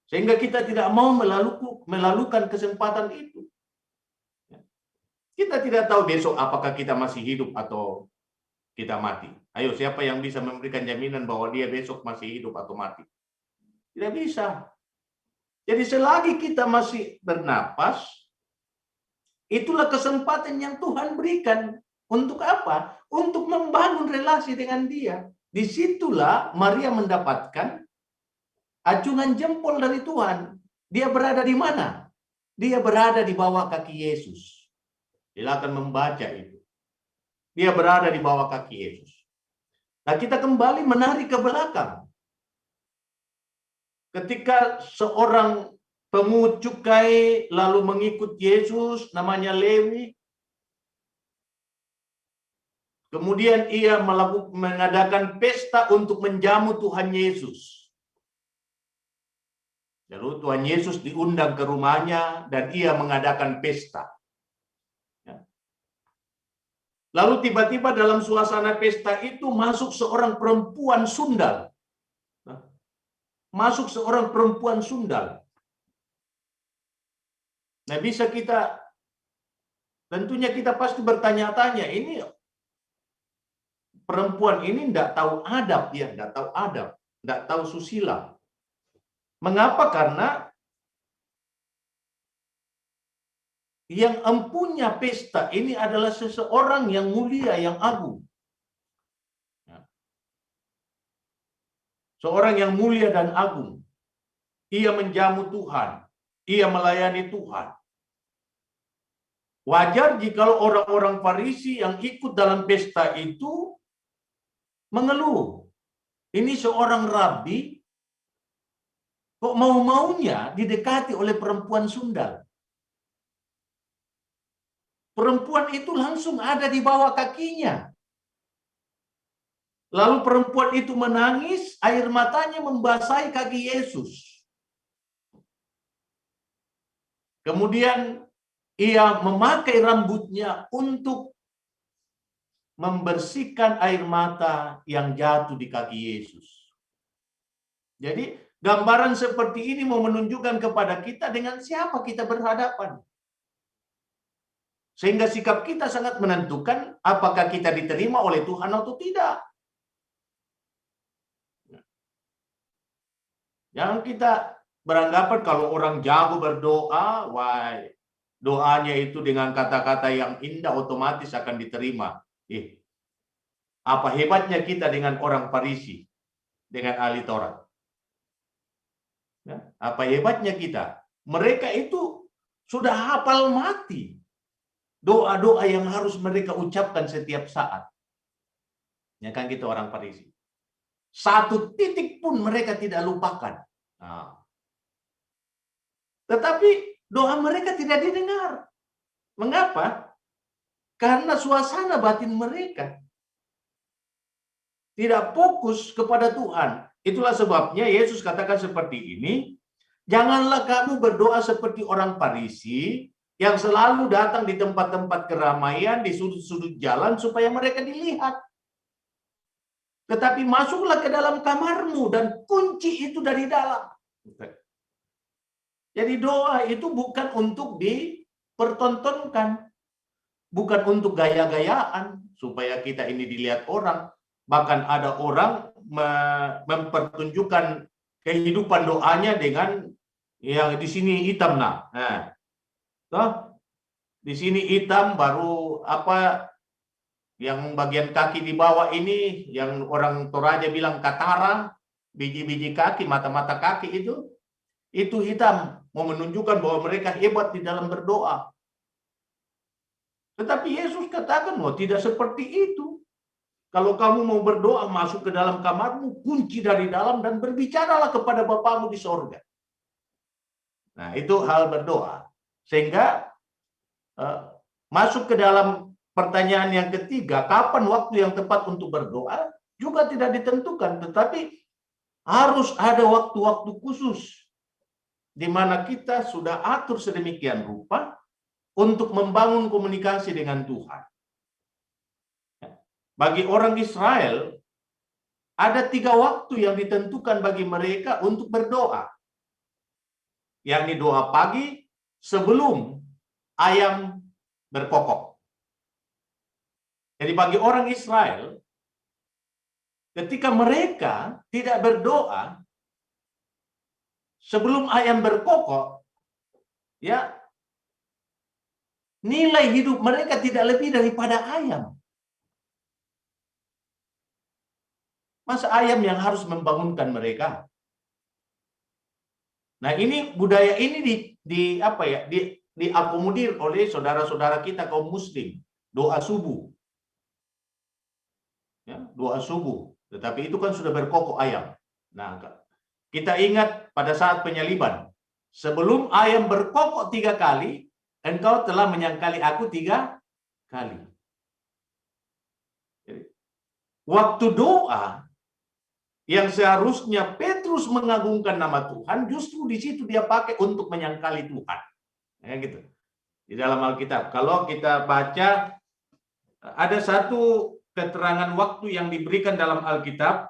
Sehingga kita tidak mau melalukan kesempatan itu. Kita tidak tahu besok apakah kita masih hidup atau kita mati. Ayo, siapa yang bisa memberikan jaminan bahwa dia besok masih hidup atau mati? Tidak bisa. Jadi selagi kita masih bernapas, itulah kesempatan yang Tuhan berikan. Untuk apa? Untuk membangun relasi dengan Dia. Disitulah Maria mendapatkan acungan jempol dari Tuhan. Dia berada di mana? Dia berada di bawah kaki Yesus. Silakan membaca itu. Dia berada di bawah kaki Yesus. Nah, kita kembali menarik ke belakang. Ketika seorang pemungut cukai lalu mengikut Yesus, namanya Lewi. Kemudian ia mengadakan pesta untuk menjamu Tuhan Yesus. Lalu Tuhan Yesus diundang ke rumahnya dan ia mengadakan pesta. Lalu tiba-tiba dalam suasana pesta itu masuk seorang perempuan sundal. Masuk seorang perempuan sundal. Nah, bisa kita, tentunya kita pasti bertanya-tanya, ini perempuan ini tidak tahu adab, ya, tidak tahu adab, tidak tahu susila. Mengapa? Karena yang empunya pesta ini adalah seseorang yang mulia, yang agung. Seorang yang mulia dan agung. Ia menjamu Tuhan. Ia melayani Tuhan. Wajar jika orang-orang Farisi yang ikut dalam pesta itu mengeluh. Ini seorang rabi, kok mau-maunya didekati oleh perempuan sundal. Perempuan itu langsung ada di bawah kakinya. Lalu perempuan itu menangis, air matanya membasahi kaki Yesus. Kemudian ia memakai rambutnya untuk membersihkan air mata yang jatuh di kaki Yesus. Jadi gambaran seperti ini mau menunjukkan kepada kita dengan siapa kita berhadapan. Sehingga sikap kita sangat menentukan apakah kita diterima oleh Tuhan atau tidak. Jangan kita beranggapan kalau orang jago berdoa, wah, doanya itu dengan kata-kata yang indah otomatis akan diterima. Apa hebatnya kita dengan orang Farisi, dengan ahli Taurat? Apa hebatnya kita? Mereka itu sudah hafal mati doa-doa yang harus mereka ucapkan setiap saat. Ya kan kita orang Farisi. Satu titik pun mereka tidak lupakan. Nah. Tetapi doa mereka tidak didengar. Mengapa? Karena suasana batin mereka tidak fokus kepada Tuhan. Itulah sebabnya Yesus katakan seperti ini, janganlah kamu berdoa seperti orang Farisi yang selalu datang di tempat-tempat keramaian, di sudut-sudut jalan supaya mereka dilihat. Tetapi masuklah ke dalam kamarmu dan kunci itu dari dalam. Jadi doa itu bukan untuk dipertontonkan, bukan untuk gaya-gayaan supaya kita ini dilihat orang. Bahkan ada orang mempertunjukkan kehidupan doanya dengan yang di sini hitam, nah. Toh, di sini hitam, baru apa yang bagian kaki di bawah ini yang orang Toraja bilang katara, biji-biji kaki, mata-mata kaki itu hitam, mau menunjukkan bahwa mereka hebat di dalam berdoa. Tetapi Yesus katakan, oh, tidak seperti itu. Kalau kamu mau berdoa, masuk ke dalam kamarmu, kunci dari dalam dan berbicaralah kepada Bapamu di sorga. Nah, itu hal berdoa. Sehingga masuk ke dalam pertanyaan yang ketiga, kapan waktu yang tepat untuk berdoa, juga tidak ditentukan. Tetapi harus ada waktu-waktu khusus di mana kita sudah atur sedemikian rupa untuk membangun komunikasi dengan Tuhan. Bagi orang Israel, ada 3 waktu yang ditentukan bagi mereka untuk berdoa. Yakni doa pagi sebelum ayam berkokok. Jadi bagi orang Israel, ketika mereka tidak berdoa sebelum ayam berkokok, ya, nilai hidup mereka tidak lebih daripada ayam. Masa ayam yang harus membangunkan mereka? Nah, ini budaya ini diakomodir oleh saudara-saudara kita kaum muslim, doa subuh. Ya, doa subuh. Tetapi itu kan sudah berkokok ayam. Nah, kita ingat pada saat penyaliban, sebelum ayam berkokok 3 kali, engkau telah menyangkali aku 3 kali. waktu doa yang seharusnya Petrus mengagungkan nama Tuhan, justru di situ dia pakai untuk menyangkali Tuhan. Ya gitu. Di dalam Alkitab. Kalau kita baca, ada satu keterangan waktu yang diberikan dalam Alkitab,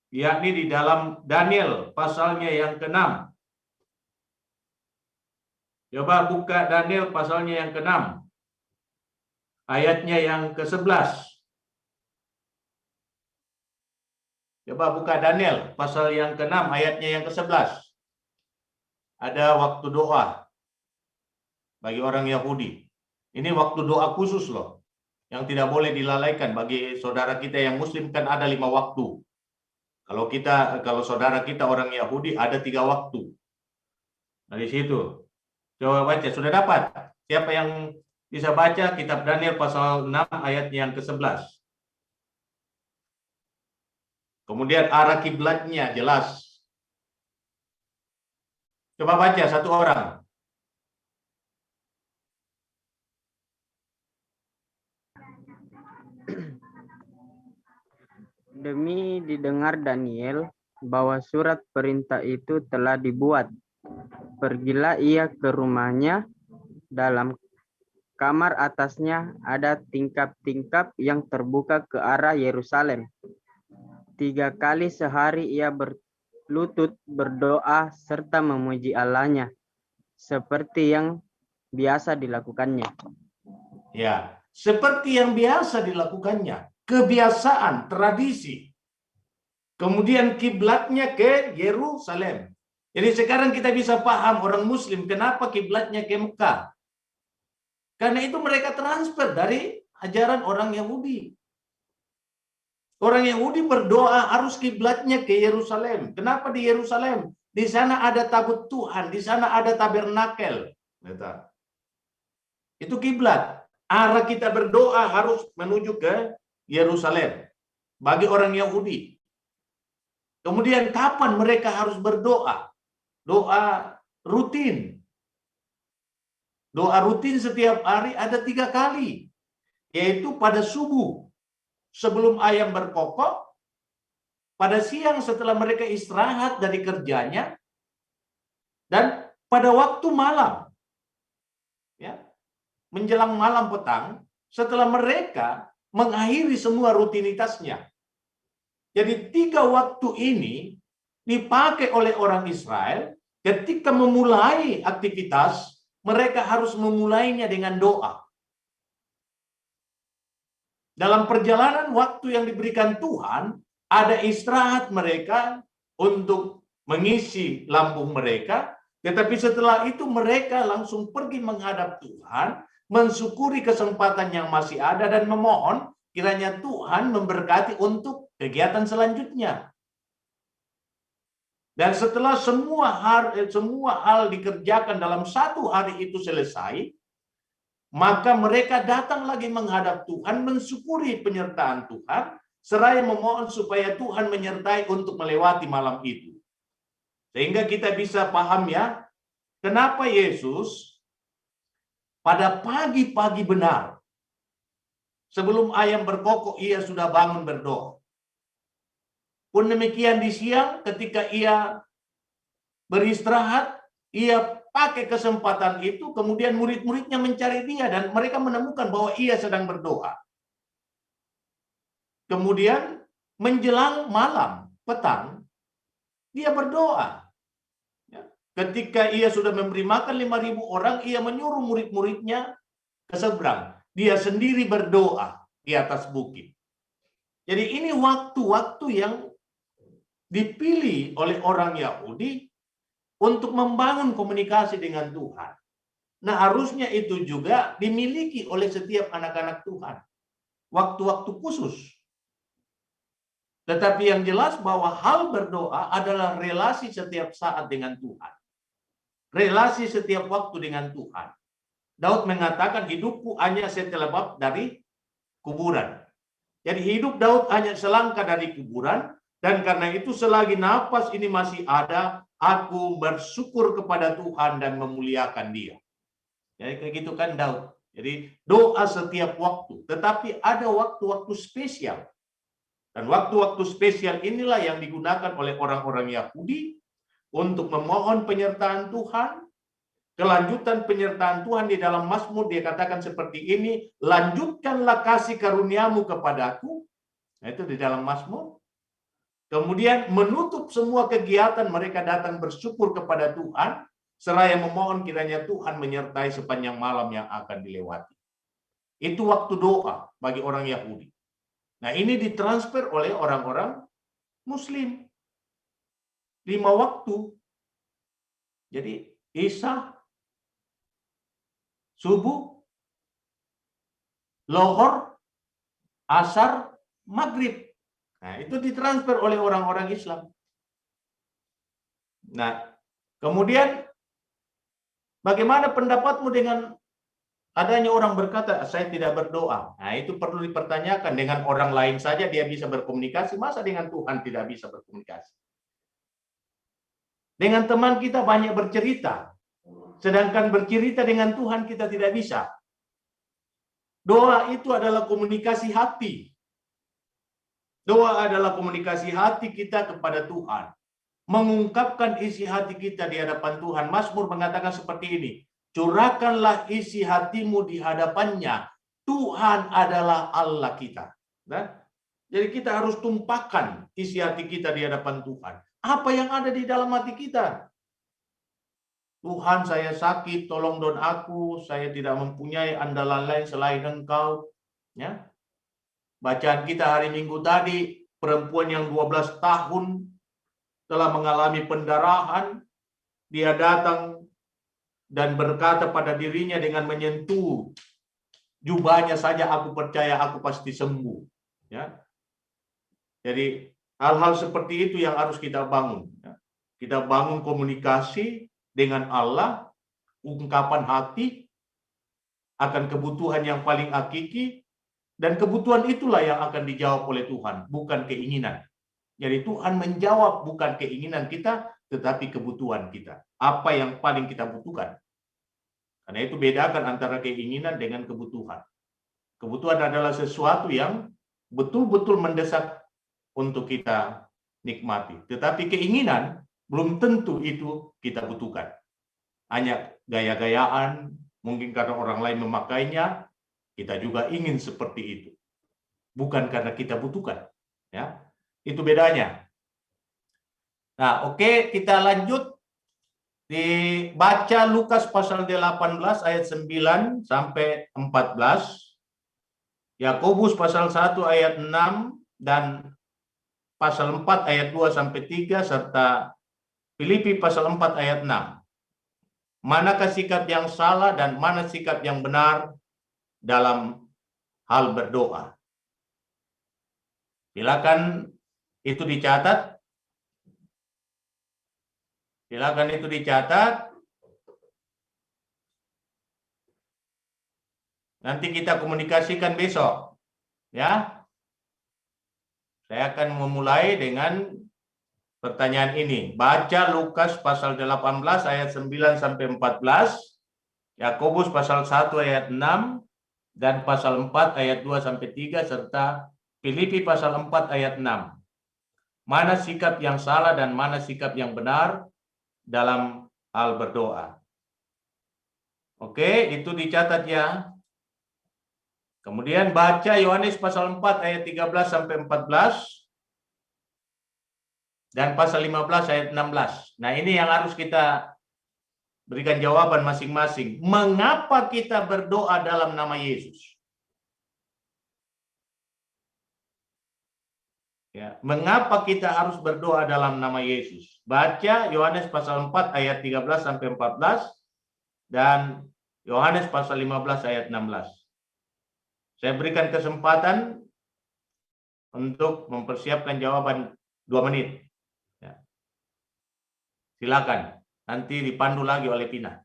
yakni di dalam Daniel pasalnya yang ke-6. Coba buka Daniel pasalnya yang ke-6. Ayatnya yang ke-11. Coba buka Daniel pasal yang ke-6 ayatnya yang ke-11. Ada waktu doa bagi orang Yahudi. Ini waktu doa khusus loh, yang tidak boleh dilalaikan. Bagi saudara kita yang Muslim kan ada 5 waktu. Kalau saudara kita orang Yahudi ada 3 waktu. Nah di situ. Coba baca, sudah dapat? Siapa yang bisa baca kitab Daniel pasal 6 ayat yang ke-11? Kemudian arah kiblatnya jelas. Coba baca satu orang. Demi didengar Daniel bahwa surat perintah itu telah dibuat. Pergilah ia ke rumahnya, dalam kamar atasnya ada tingkap-tingkap yang terbuka ke arah Yerusalem. 3 kali sehari ia berlutut berdoa serta memuji Allahnya, seperti yang biasa dilakukannya. Ya, seperti yang biasa dilakukannya. Kebiasaan, tradisi. Kemudian kiblatnya ke Yerusalem. Jadi sekarang kita bisa paham orang Muslim kenapa kiblatnya ke Mekah. Karena itu mereka transfer dari ajaran orang Yahudi. Orang Yahudi berdoa harus kiblatnya ke Yerusalem. Kenapa di Yerusalem? Di sana ada tabut Tuhan, di sana ada tabernakel. Itu kiblat. Arah kita berdoa harus menuju ke Yerusalem bagi orang Yahudi. Kemudian kapan mereka harus berdoa? Doa rutin. Doa rutin setiap hari ada 3 kali. Yaitu pada subuh sebelum ayam berkokok, pada siang setelah mereka istirahat dari kerjanya, dan pada waktu malam. Ya, menjelang malam petang, setelah mereka mengakhiri semua rutinitasnya. Jadi 3 waktu ini dipakai oleh orang Israel ketika memulai aktivitas, mereka harus memulainya dengan doa. Dalam perjalanan waktu yang diberikan Tuhan, ada istirahat mereka untuk mengisi lambung mereka, tetapi setelah itu mereka langsung pergi menghadap Tuhan, mensyukuri kesempatan yang masih ada dan memohon kiranya Tuhan memberkati untuk kegiatan selanjutnya. Dan setelah semua hal dikerjakan dalam 1 hari itu selesai, maka mereka datang lagi menghadap Tuhan, mensyukuri penyertaan Tuhan, seraya memohon supaya Tuhan menyertai untuk melewati malam itu. Sehingga kita bisa paham ya, kenapa Yesus pada pagi-pagi benar, sebelum ayam berkokok, ia sudah bangun berdoa. Pun demikian di siang ketika ia beristirahat, ia pakai kesempatan itu, kemudian murid-muridnya mencari dia dan mereka menemukan bahwa ia sedang berdoa. Kemudian menjelang malam, petang, dia berdoa. Ketika ia sudah memberi makan 5.000 orang, ia menyuruh murid-muridnya ke seberang. Dia sendiri berdoa di atas bukit. Jadi ini waktu-waktu yang dipilih oleh orang Yahudi untuk membangun komunikasi dengan Tuhan. Nah, harusnya itu juga dimiliki oleh setiap anak-anak Tuhan. Waktu-waktu khusus. Tetapi yang jelas bahwa hal berdoa adalah relasi setiap saat dengan Tuhan. Relasi setiap waktu dengan Tuhan. Daud mengatakan, hidupku hanya setelebab dari kuburan. Jadi hidup Daud hanya selangkah dari kuburan, dan karena itu selagi nafas ini masih ada, aku bersyukur kepada Tuhan dan memuliakan Dia. Jadi kayak gitu kan Daud. Jadi doa setiap waktu, tetapi ada waktu-waktu spesial. Dan waktu-waktu spesial inilah yang digunakan oleh orang-orang Yahudi untuk memohon penyertaan Tuhan. Kelanjutan penyertaan Tuhan di dalam Mazmur dia katakan seperti ini, lanjutkanlah kasih karuniamu kepadaku. Nah, itu di dalam Mazmur. Kemudian menutup semua kegiatan mereka datang bersyukur kepada Tuhan, seraya memohon kiranya Tuhan menyertai sepanjang malam yang akan dilewati. Itu waktu doa bagi orang Yahudi. Nah, ini ditransfer oleh orang-orang Muslim. 5 waktu. Jadi Isya, subuh, lohor, asar, maghrib. Nah, itu ditransfer oleh orang-orang Islam. Nah, kemudian bagaimana pendapatmu dengan adanya orang berkata, saya tidak berdoa. Nah, itu perlu dipertanyakan. Dengan orang lain saja dia bisa berkomunikasi, masa dengan Tuhan tidak bisa berkomunikasi? Dengan teman kita banyak bercerita, sedangkan bercerita dengan Tuhan kita tidak bisa. Doa itu adalah komunikasi hati. Doa adalah komunikasi hati kita kepada Tuhan. Mengungkapkan isi hati kita di hadapan Tuhan. Mazmur mengatakan seperti ini, curahkanlah isi hatimu di hadapannya. Tuhan adalah Allah kita. Nah, jadi kita harus tumpahkan isi hati kita di hadapan Tuhan. Apa yang ada di dalam hati kita? Tuhan, saya sakit, tolong don aku. Saya tidak mempunyai andalan lain selain Engkau. Ya. Bacaan kita hari Minggu tadi, perempuan yang 12 tahun telah mengalami pendarahan. Dia datang dan berkata pada dirinya dengan menyentuh jubahnya saja, aku percaya aku pasti sembuh. Ya. Jadi hal-hal seperti itu yang harus kita bangun. Ya. Kita bangun komunikasi dengan Allah, ungkapan hati akan kebutuhan yang paling hakiki, dan kebutuhan itulah yang akan dijawab oleh Tuhan, bukan keinginan. Jadi Tuhan menjawab bukan keinginan kita, tetapi kebutuhan kita. Apa yang paling kita butuhkan. Karena itu bedakan antara keinginan dengan kebutuhan. Kebutuhan adalah sesuatu yang betul-betul mendesak untuk kita nikmati. Tetapi keinginan belum tentu itu kita butuhkan. Hanya gaya-gayaan, mungkin karena orang lain memakainya, kita juga ingin seperti itu. Bukan karena kita butuhkan. Ya, itu bedanya. Nah, oke, kita lanjut. Dibaca Lukas pasal 18 ayat 9 sampai 14. Yakobus pasal 1 ayat 6 dan pasal 4 ayat 2 sampai 3 serta Filipi pasal 4 ayat 6. Manakah sikap yang salah dan mana sikap yang benar dalam hal berdoa? Silakan itu dicatat. Silakan itu dicatat. Nanti kita komunikasikan besok. Ya. Saya akan memulai dengan pertanyaan ini. Baca Lukas pasal 18 ayat 9 sampai 14, Yakobus pasal 1 ayat 6 dan pasal 4 ayat 2 sampai 3 serta Filipi pasal 4 ayat 6. Mana sikap yang salah dan mana sikap yang benar dalam hal berdoa. Oke, itu dicatat ya. Kemudian baca Yohanes pasal 4 ayat 13 sampai 14 dan pasal 15 ayat 16. Nah, ini yang harus kita berikan jawaban masing-masing. Mengapa kita berdoa dalam nama Yesus? Ya, mengapa kita harus berdoa dalam nama Yesus? Baca Yohanes pasal 4 ayat 13 sampai 14 dan Yohanes pasal 15 ayat 16. Saya berikan kesempatan untuk mempersiapkan jawaban 2 menit. Ya. Silakan. Nanti dipandu lagi oleh Pina.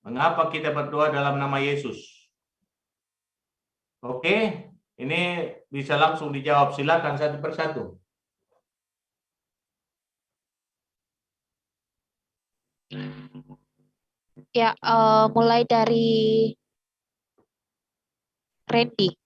Mengapa kita berdoa dalam nama Yesus? Oke, ini bisa langsung dijawab. Silakan satu persatu. Ya, mulai dari Randy.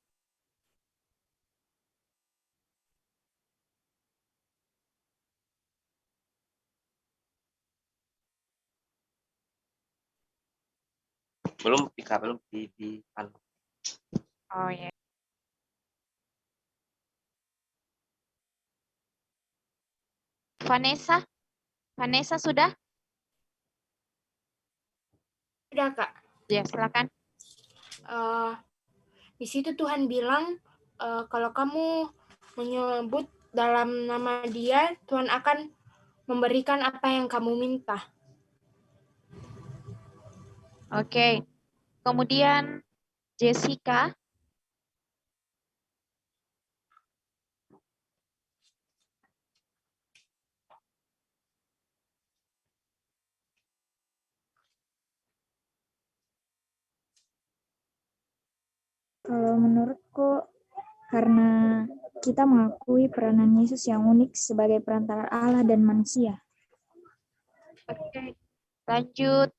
Belum Pika, belum di Oh ya. Vanessa, Vanessa sudah? Sudah, Kak. Ya, silakan. Di situ Tuhan bilang, kalau kamu menyebut dalam nama Dia, Tuhan akan memberikan apa yang kamu minta. Oke. Kemudian Jessica. Kalau menurutku, karena kita mengakui peranan Yesus yang unik sebagai perantara Allah dan manusia. Oke. Lanjut.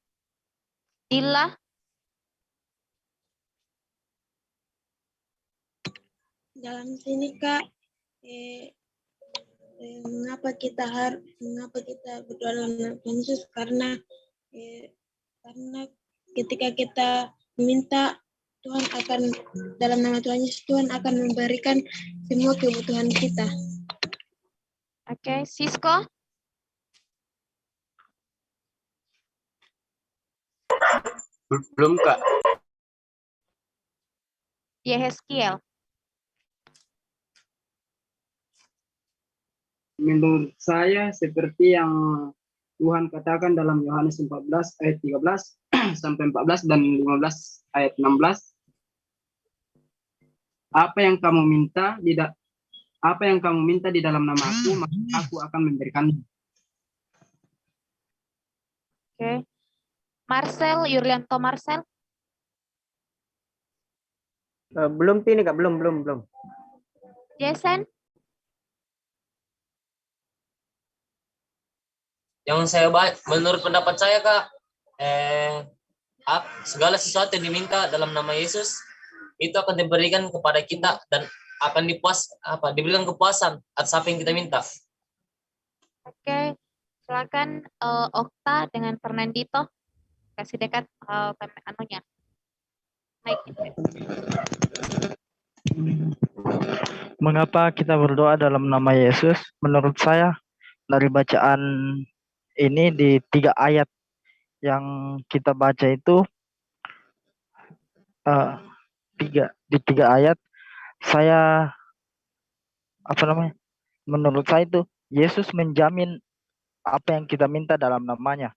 Dila. Dalam sini Kak, mengapa kita berdoa dalam nama Tuhan Yesus, karena ketika kita meminta, Tuhan akan dalam nama Tuhan Yesus, Tuhan akan memberikan semua kebutuhan kita. Oke, Sisko. Belum Kak. Yehezkiel. Menurut saya seperti yang Tuhan katakan dalam Yohanes 14 ayat 13 sampai 14 dan 15 ayat 16. Apa yang kamu minta di dalam nama aku, maka aku akan memberikannya. Oke. Marcel, Yurlianto Marcel. Belum ini Kak, belum. Jason. Menurut pendapat saya, Kak, segala sesuatu yang diminta dalam nama Yesus itu akan diberikan kepada kita dan akan diberikan kepuasan atas apa yang kita minta. Oke, silakan Okta dengan Fernandito. Kasih dekat anunya. Naik. Mengapa kita berdoa dalam nama Yesus? Menurut saya dari bacaan ini di 3 ayat yang kita baca itu, di 3 ayat saya menurut saya itu Yesus menjamin apa yang kita minta dalam namanya,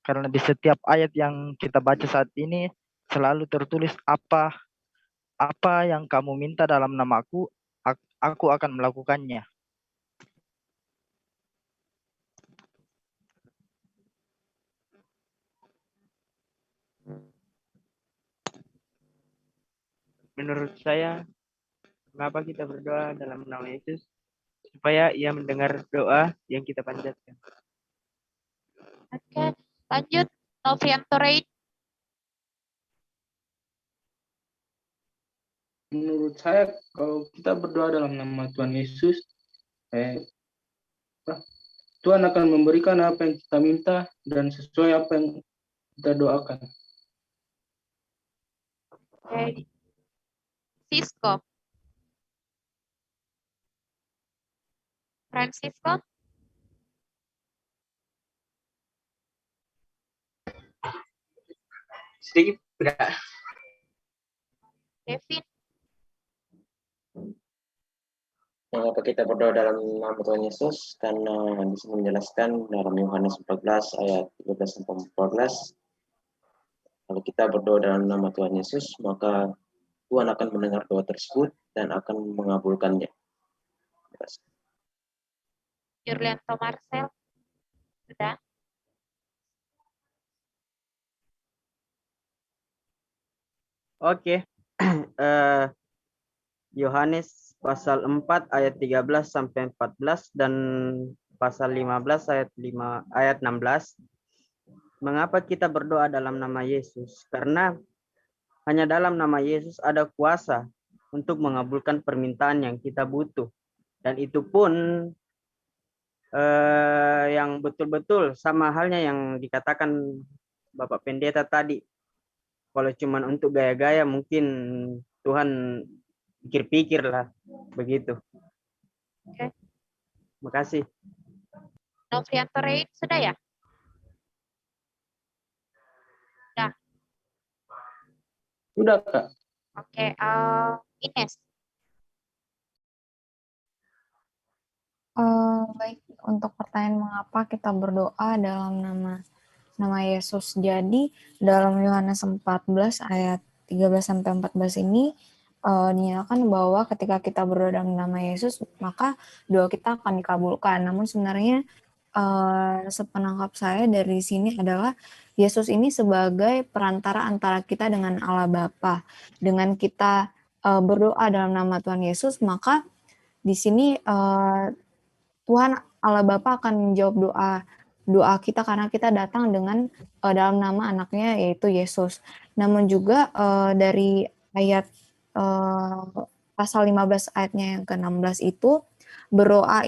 karena di setiap ayat yang kita baca saat ini selalu tertulis apa yang kamu minta dalam namaku, aku akan melakukannya. Menurut saya, mengapa kita berdoa dalam nama Yesus? Supaya Ia mendengar doa yang kita panjatkan. Oke, lanjut Novianto Reid. Menurut saya, kalau kita berdoa dalam nama Tuhan Yesus, Tuhan akan memberikan apa yang kita minta dan sesuai apa yang kita doakan. Oke. Sisko. Francisco. Sedikit enggak. Devin. Mengapa kita berdoa dalam nama Tuhan Yesus? Karena di sini menjelaskan dalam Yohanes 14 ayat 13 sampai 14. Kalau kita berdoa dalam nama Tuhan Yesus, maka Tuhan akan mendengar doa tersebut dan akan mengabulkannya. Yurlianto Marcel. Sudah. Oke. Yohanes pasal 4 ayat 13 sampai 14 dan pasal 15 ayat 16. Mengapa kita berdoa dalam nama Yesus? Karena hanya dalam nama Yesus ada kuasa untuk mengabulkan permintaan yang kita butuh. Dan itu pun yang betul-betul sama halnya yang dikatakan Bapak Pendeta tadi. Kalau cuma untuk gaya-gaya mungkin Tuhan pikir-pikir lah begitu. Oke. Makasih. Novrianto Rein sudah ya? Sudah. Sudah, Kak. Oke, Ines. Baik, untuk pertanyaan mengapa kita berdoa dalam nama Yesus. Jadi dalam Yohanes 14 ayat 13 sampai 14 ini dinyatakan bahwa ketika kita berdoa dalam nama Yesus, maka doa kita akan dikabulkan. Namun sebenarnya sepenangkap saya dari sini adalah Yesus ini sebagai perantara antara kita dengan Allah Bapa. Dengan kita berdoa dalam nama Tuhan Yesus, maka di sini Tuhan Allah Bapa akan menjawab doa kita karena kita datang dengan dalam nama anaknya yaitu Yesus. Namun juga dari ayat pasal 15 ayatnya yang ke-16 itu berdoa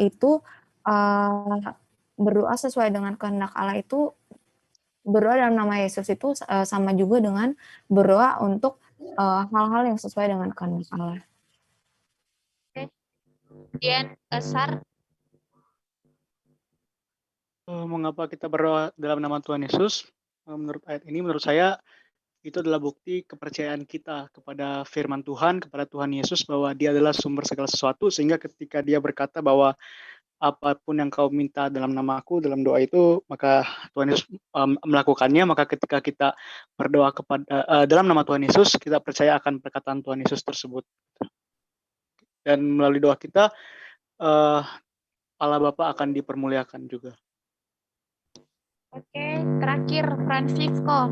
sesuai dengan kehendak Allah itu, berdoa dalam nama Yesus itu sama juga dengan berdoa untuk hal-hal yang sesuai dengan kehendak Allah. Oke. Kemudian Sar. Mengapa kita berdoa dalam nama Tuhan Yesus? Menurut ayat ini, menurut saya itu adalah bukti kepercayaan kita kepada firman Tuhan, kepada Tuhan Yesus bahwa Dia adalah sumber segala sesuatu, sehingga ketika Dia berkata bahwa apapun yang kau minta dalam namaku, dalam doa itu, maka Tuhan Yesus melakukannya. Maka ketika kita berdoa dalam nama Tuhan Yesus, kita percaya akan perkataan Tuhan Yesus tersebut. Dan melalui doa kita, Allah Bapa akan dipermuliakan juga. Oke, terakhir Francisco.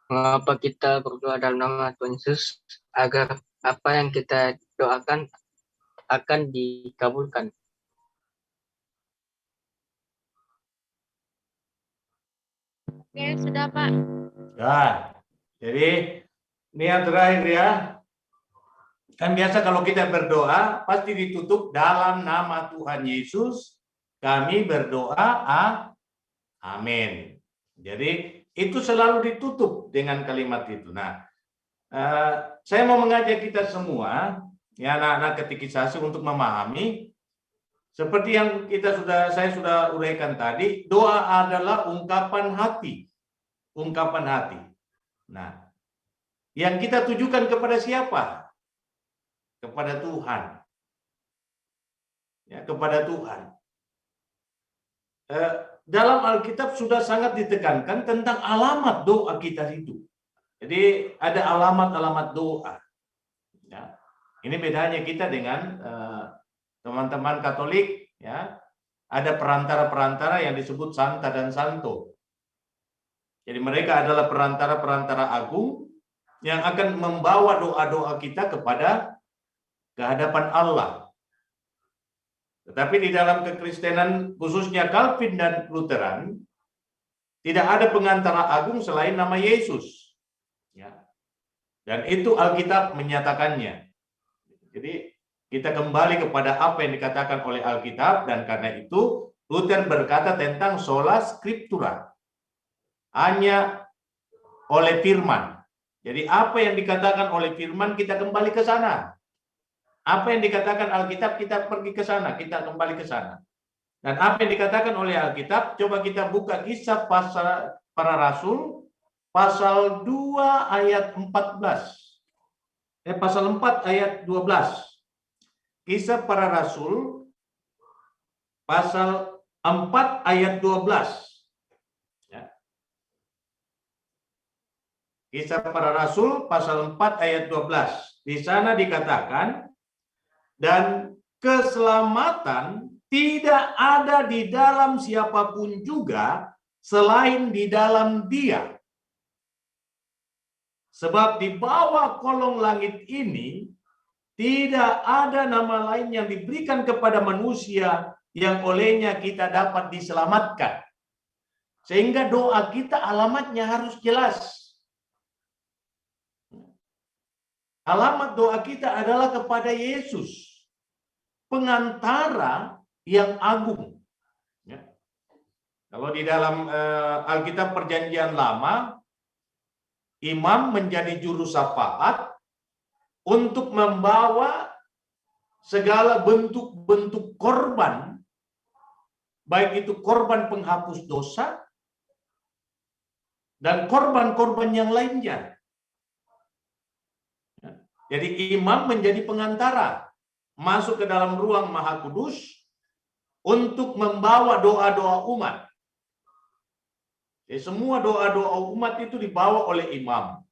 Mengapa kita berdoa dalam nama Tuhan Yesus? Agar apa yang kita doakan akan dikabulkan. Oke, sudah Pak. Ya, jadi ini yang terakhir ya. Kan biasa kalau kita berdoa pasti ditutup dalam nama Tuhan Yesus. Kami berdoa, amin. Jadi itu selalu ditutup dengan kalimat itu. Nah, saya mau mengajak kita semua, ya anak-anak katekisasi untuk memahami seperti yang saya sudah uraikan tadi, doa adalah ungkapan hati, ungkapan hati. Nah, yang kita tujukan kepada siapa? Kepada Tuhan, ya kepada Tuhan. Dalam Alkitab sudah sangat ditekankan tentang alamat doa kita itu. Jadi ada alamat-alamat doa. Ya. Ini bedanya kita dengan teman-teman Katolik. Ya. Ada perantara-perantara yang disebut Santa dan Santo. Jadi mereka adalah perantara-perantara agung yang akan membawa doa-doa kita kepada kehadapan Allah. Tetapi di dalam kekristenan khususnya Calvin dan Lutheran tidak ada pengantara agung selain nama Yesus. Ya. Dan itu Alkitab menyatakannya. Jadi kita kembali kepada apa yang dikatakan oleh Alkitab, dan karena itu Luther berkata tentang sola scriptura. Hanya oleh firman. Jadi apa yang dikatakan oleh firman kita kembali ke sana. Apa yang dikatakan Alkitab, kita pergi ke sana, kita kembali ke sana. Dan apa yang dikatakan oleh Alkitab, coba kita buka Kisah Para Rasul, pasal 2 ayat 14. Pasal 4 ayat 12. Kisah Para Rasul, pasal 4 ayat 12. Ya. Kisah Para Rasul, pasal 4 ayat 12. Di sana dikatakan, dan keselamatan tidak ada di dalam siapapun juga selain di dalam Dia. Sebab di bawah kolong langit ini tidak ada nama lain yang diberikan kepada manusia yang olehnya kita dapat diselamatkan. Sehingga doa kita alamatnya harus jelas. Alamat doa kita adalah kepada Yesus, pengantara yang agung. Ya. Kalau di dalam Alkitab Perjanjian Lama, imam menjadi juru syafaat untuk membawa segala bentuk-bentuk korban, baik itu korban penghapus dosa dan korban-korban yang lainnya. Jadi imam menjadi pengantara masuk ke dalam ruang Maha Kudus untuk membawa doa-doa umat. Jadi semua doa-doa umat itu dibawa oleh imam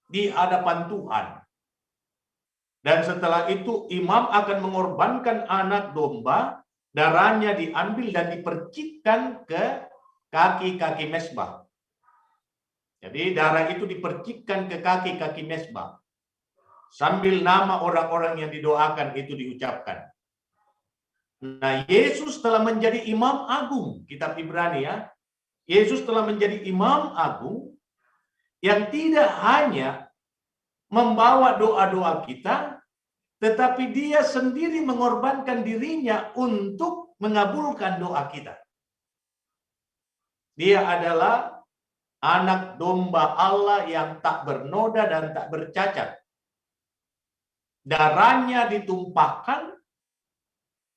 di hadapan Tuhan. Dan setelah itu imam akan mengorbankan anak domba, darahnya diambil dan dipercikkan ke kaki-kaki mezbah. Jadi darah itu dipercikkan ke kaki-kaki mezbah. Sambil nama orang-orang yang didoakan itu diucapkan. Nah, Yesus telah menjadi imam agung, kitab Ibrani ya. Yesus telah menjadi imam agung yang tidak hanya membawa doa-doa kita, tetapi dia sendiri mengorbankan dirinya untuk mengabulkan doa kita. Dia adalah anak domba Allah yang tak bernoda dan tak bercacat. Darahnya ditumpahkan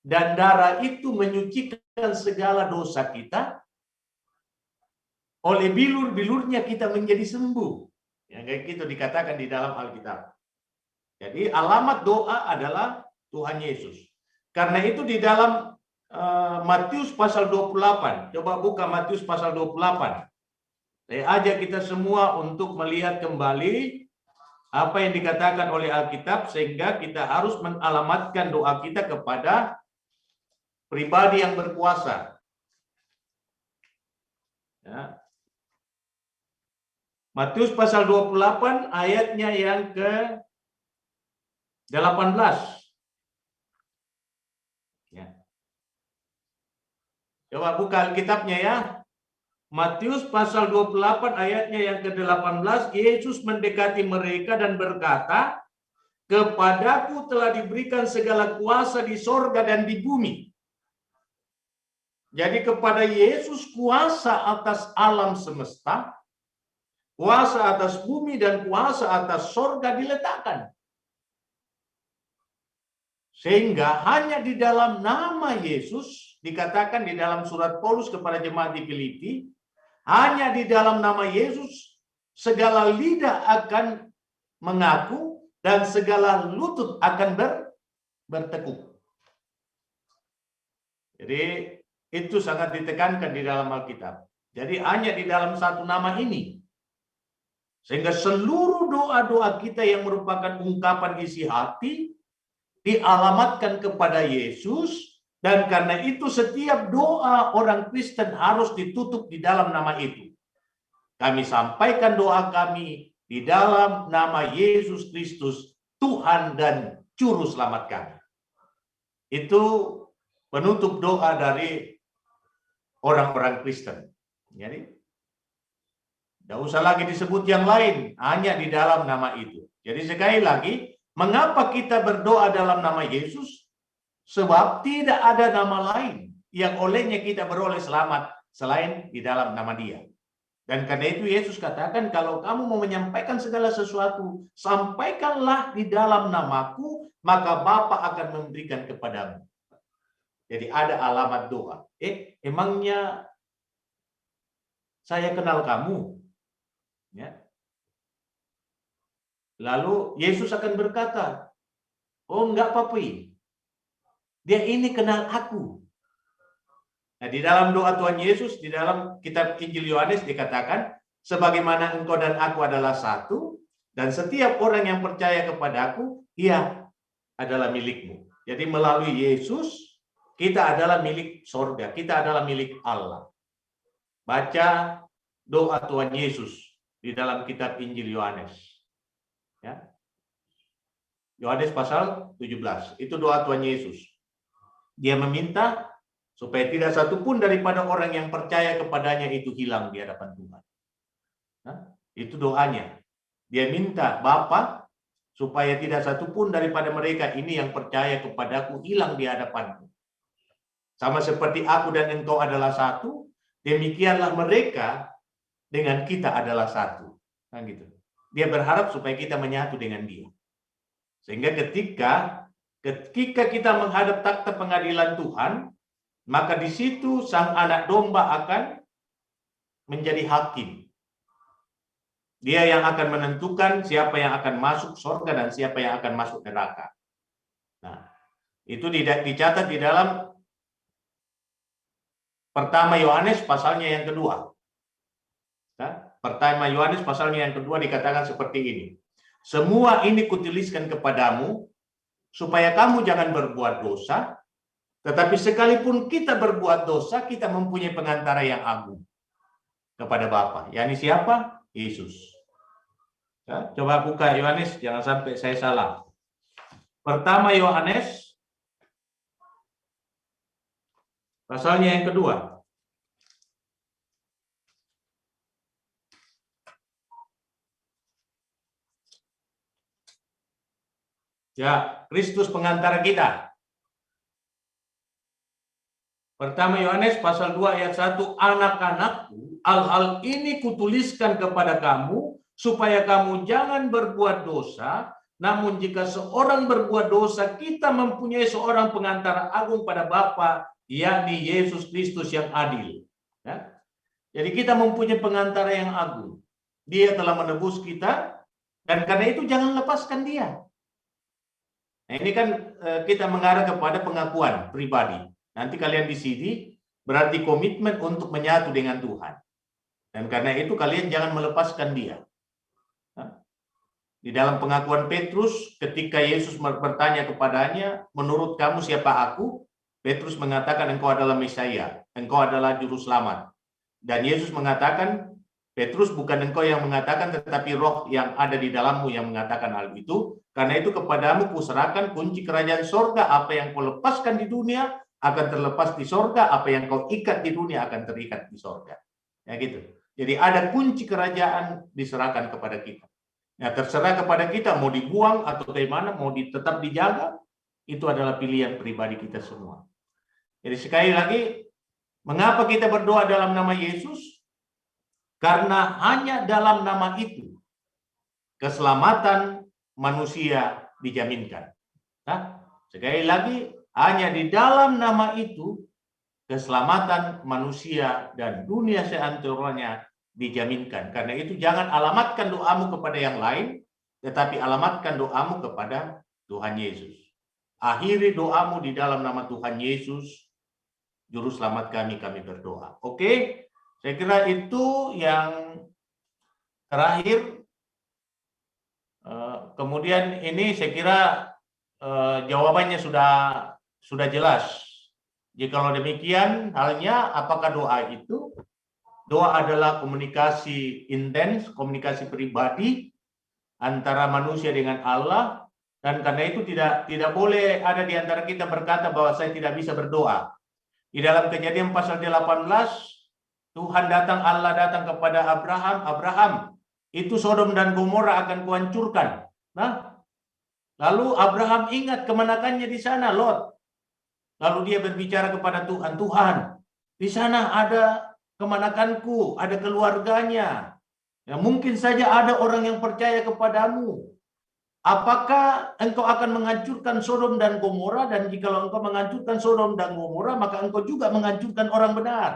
dan darah itu menyucikan segala dosa kita. Oleh bilur-bilurnya kita menjadi sembuh. Ya, kayak gitu dikatakan di dalam Alkitab. Jadi alamat doa adalah Tuhan Yesus. Karena itu di dalam Matius pasal 28. Coba buka Matius pasal 28. Saya ajak kita semua untuk melihat kembali apa yang dikatakan oleh Alkitab, sehingga kita harus mengalamatkan doa kita kepada pribadi yang berkuasa. Ya. Matius pasal 28 ayatnya yang ke 18. Ya. Coba buka Alkitabnya ya. Matius pasal 28 ayatnya yang ke-18, Yesus mendekati mereka dan berkata, "Kepadaku telah diberikan segala kuasa di sorga dan di bumi." Jadi kepada Yesus kuasa atas alam semesta, kuasa atas bumi dan kuasa atas sorga diletakkan. Sehingga hanya di dalam nama Yesus, dikatakan di dalam surat Paulus kepada jemaat di Filipi, hanya di dalam nama Yesus segala lidah akan mengaku dan segala lutut akan bertekuk. Jadi itu sangat ditekankan di dalam Alkitab. Jadi hanya di dalam satu nama ini. Sehingga seluruh doa-doa kita yang merupakan ungkapan isi hati dialamatkan kepada Yesus. Dan karena itu setiap doa orang Kristen harus ditutup di dalam nama itu. Kami sampaikan doa kami di dalam nama Yesus Kristus, Tuhan dan Juru Selamat kami. Itu penutup doa dari orang-orang Kristen. Jadi, tidak usah lagi disebut yang lain, hanya di dalam nama itu. Jadi sekali lagi, mengapa kita berdoa dalam nama Yesus? Sebab tidak ada nama lain yang olehnya kita beroleh selamat selain di dalam nama Dia. Dan karena itu Yesus katakan, kalau kamu mau menyampaikan segala sesuatu, sampaikanlah di dalam namaku, maka Bapa akan memberikan kepadamu. Jadi ada alamat doa. Emangnya saya kenal kamu? Ya. Lalu Yesus akan berkata, oh enggak Papi. Dia ini kenal aku. Nah, di dalam doa Tuhan Yesus, di dalam kitab Injil Yohanes dikatakan, sebagaimana engkau dan aku adalah satu, dan setiap orang yang percaya kepadaku, ia adalah milikmu. Jadi melalui Yesus, kita adalah milik sorga, kita adalah milik Allah. Baca doa Tuhan Yesus di dalam kitab Injil Yohanes. Yohanes pasal 17. Itu doa Tuhan Yesus. Dia meminta supaya tidak satupun daripada orang yang percaya kepadanya itu hilang di hadapan Tuhan. Nah, itu doanya. Dia minta Bapa supaya tidak satupun daripada mereka ini yang percaya kepadaku hilang di hadapanku. Sama seperti aku dan engkau adalah satu, demikianlah mereka dengan kita adalah satu. Nah, gitu. Dia berharap supaya kita menyatu dengan dia. Sehingga ketika kita menghadap takhta pengadilan Tuhan, maka di situ sang anak domba akan menjadi hakim. Dia yang akan menentukan siapa yang akan masuk surga dan siapa yang akan masuk neraka. Nah, itu dicatat di dalam pertama Yohanes pasalnya yang kedua. Nah, pertama Yohanes pasalnya yang kedua dikatakan seperti ini. Semua ini kutuliskan kepadamu supaya kamu jangan berbuat dosa, tetapi sekalipun kita berbuat dosa, kita mempunyai pengantara yang agung kepada Bapa. yakni siapa? Yesus. Ya, coba buka Yohanes, jangan sampai saya salah. Pertama Yohanes, pasalnya yang kedua. Ya, Kristus pengantara kita. Pertama Yohanes pasal 2 ayat 1, anak-anakku, hal-hal ini kutuliskan kepada kamu, supaya kamu jangan berbuat dosa, namun jika seorang berbuat dosa, kita mempunyai seorang pengantara agung pada Bapa, yakni Yesus Kristus yang adil. Ya? Jadi kita mempunyai pengantara yang agung. Dia telah menebus kita, dan karena itu jangan lepaskan dia. Nah, ini kan kita mengarah kepada pengakuan pribadi. Nanti kalian di sini berarti komitmen untuk menyatu dengan Tuhan. Dan karena itu kalian jangan melepaskan dia. Di dalam pengakuan Petrus, ketika Yesus bertanya kepadanya, menurut kamu siapa aku? Petrus mengatakan engkau adalah Mesia, engkau adalah juru selamat. Dan Yesus mengatakan, Petrus, bukan engkau yang mengatakan, tetapi roh yang ada di dalammu yang mengatakan hal itu. Karena itu kepadamu kuserahkan kunci kerajaan sorga. Apa yang kau lepaskan di dunia akan terlepas di sorga. Apa yang kau ikat di dunia akan terikat di sorga. Ya gitu. Jadi ada kunci kerajaan diserahkan kepada kita. Ya, terserah kepada kita mau dibuang atau bagaimana, mau tetap dijaga. Itu adalah pilihan pribadi kita semua. Jadi sekali lagi, mengapa kita berdoa dalam nama Yesus? Karena hanya dalam nama itu keselamatan manusia dijaminkan. Nah, sekali lagi, hanya di dalam nama itu keselamatan manusia dan dunia seantaranya dijaminkan. Karena itu jangan alamatkan doamu kepada yang lain, tetapi alamatkan doamu kepada Tuhan Yesus. Akhiri doamu di dalam nama Tuhan Yesus, Juru Selamat kami berdoa. Oke? Saya kira itu yang terakhir. Kemudian ini saya kira jawabannya sudah jelas. Jikalau demikian halnya, apakah doa itu? Doa adalah komunikasi intens, komunikasi pribadi antara manusia dengan Allah, dan karena itu tidak boleh ada di antara kita berkata bahwa saya tidak bisa berdoa. Di dalam Kejadian pasal 18, Allah datang kepada Abraham, itu Sodom dan Gomora akan kuhancurkan. Nah, lalu Abraham ingat kemenakannya di sana, Lot. Lalu dia berbicara kepada Tuhan, Tuhan, di sana ada kemenakanku, ada keluarganya. Ya, mungkin saja ada orang yang percaya kepadamu. Apakah engkau akan menghancurkan Sodom dan Gomora? Dan jikalau engkau menghancurkan Sodom dan Gomora, maka engkau juga menghancurkan orang benar.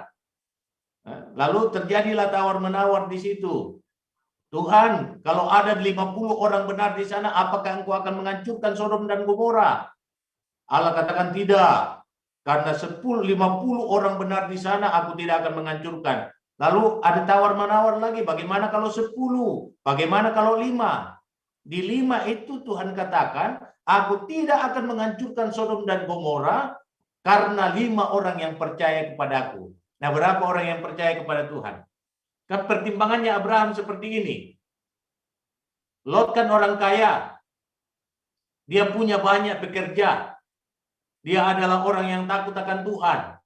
Lalu terjadilah tawar-menawar di situ. Tuhan, kalau ada 50 orang benar di sana, apakah engkau akan menghancurkan Sodom dan Gomora? Allah katakan tidak. Karena 50 orang benar di sana, aku tidak akan menghancurkan. Lalu ada tawar-menawar lagi, bagaimana kalau 10? Bagaimana kalau 5? Di 5 itu Tuhan katakan, aku tidak akan menghancurkan Sodom dan Gomora karena 5 orang yang percaya kepadaku. Nah, berapa orang yang percaya kepada Tuhan? Kan pertimbangannya Abraham seperti ini. Lot kan orang kaya. Dia punya banyak pekerja. Dia adalah orang yang takut akan Tuhan.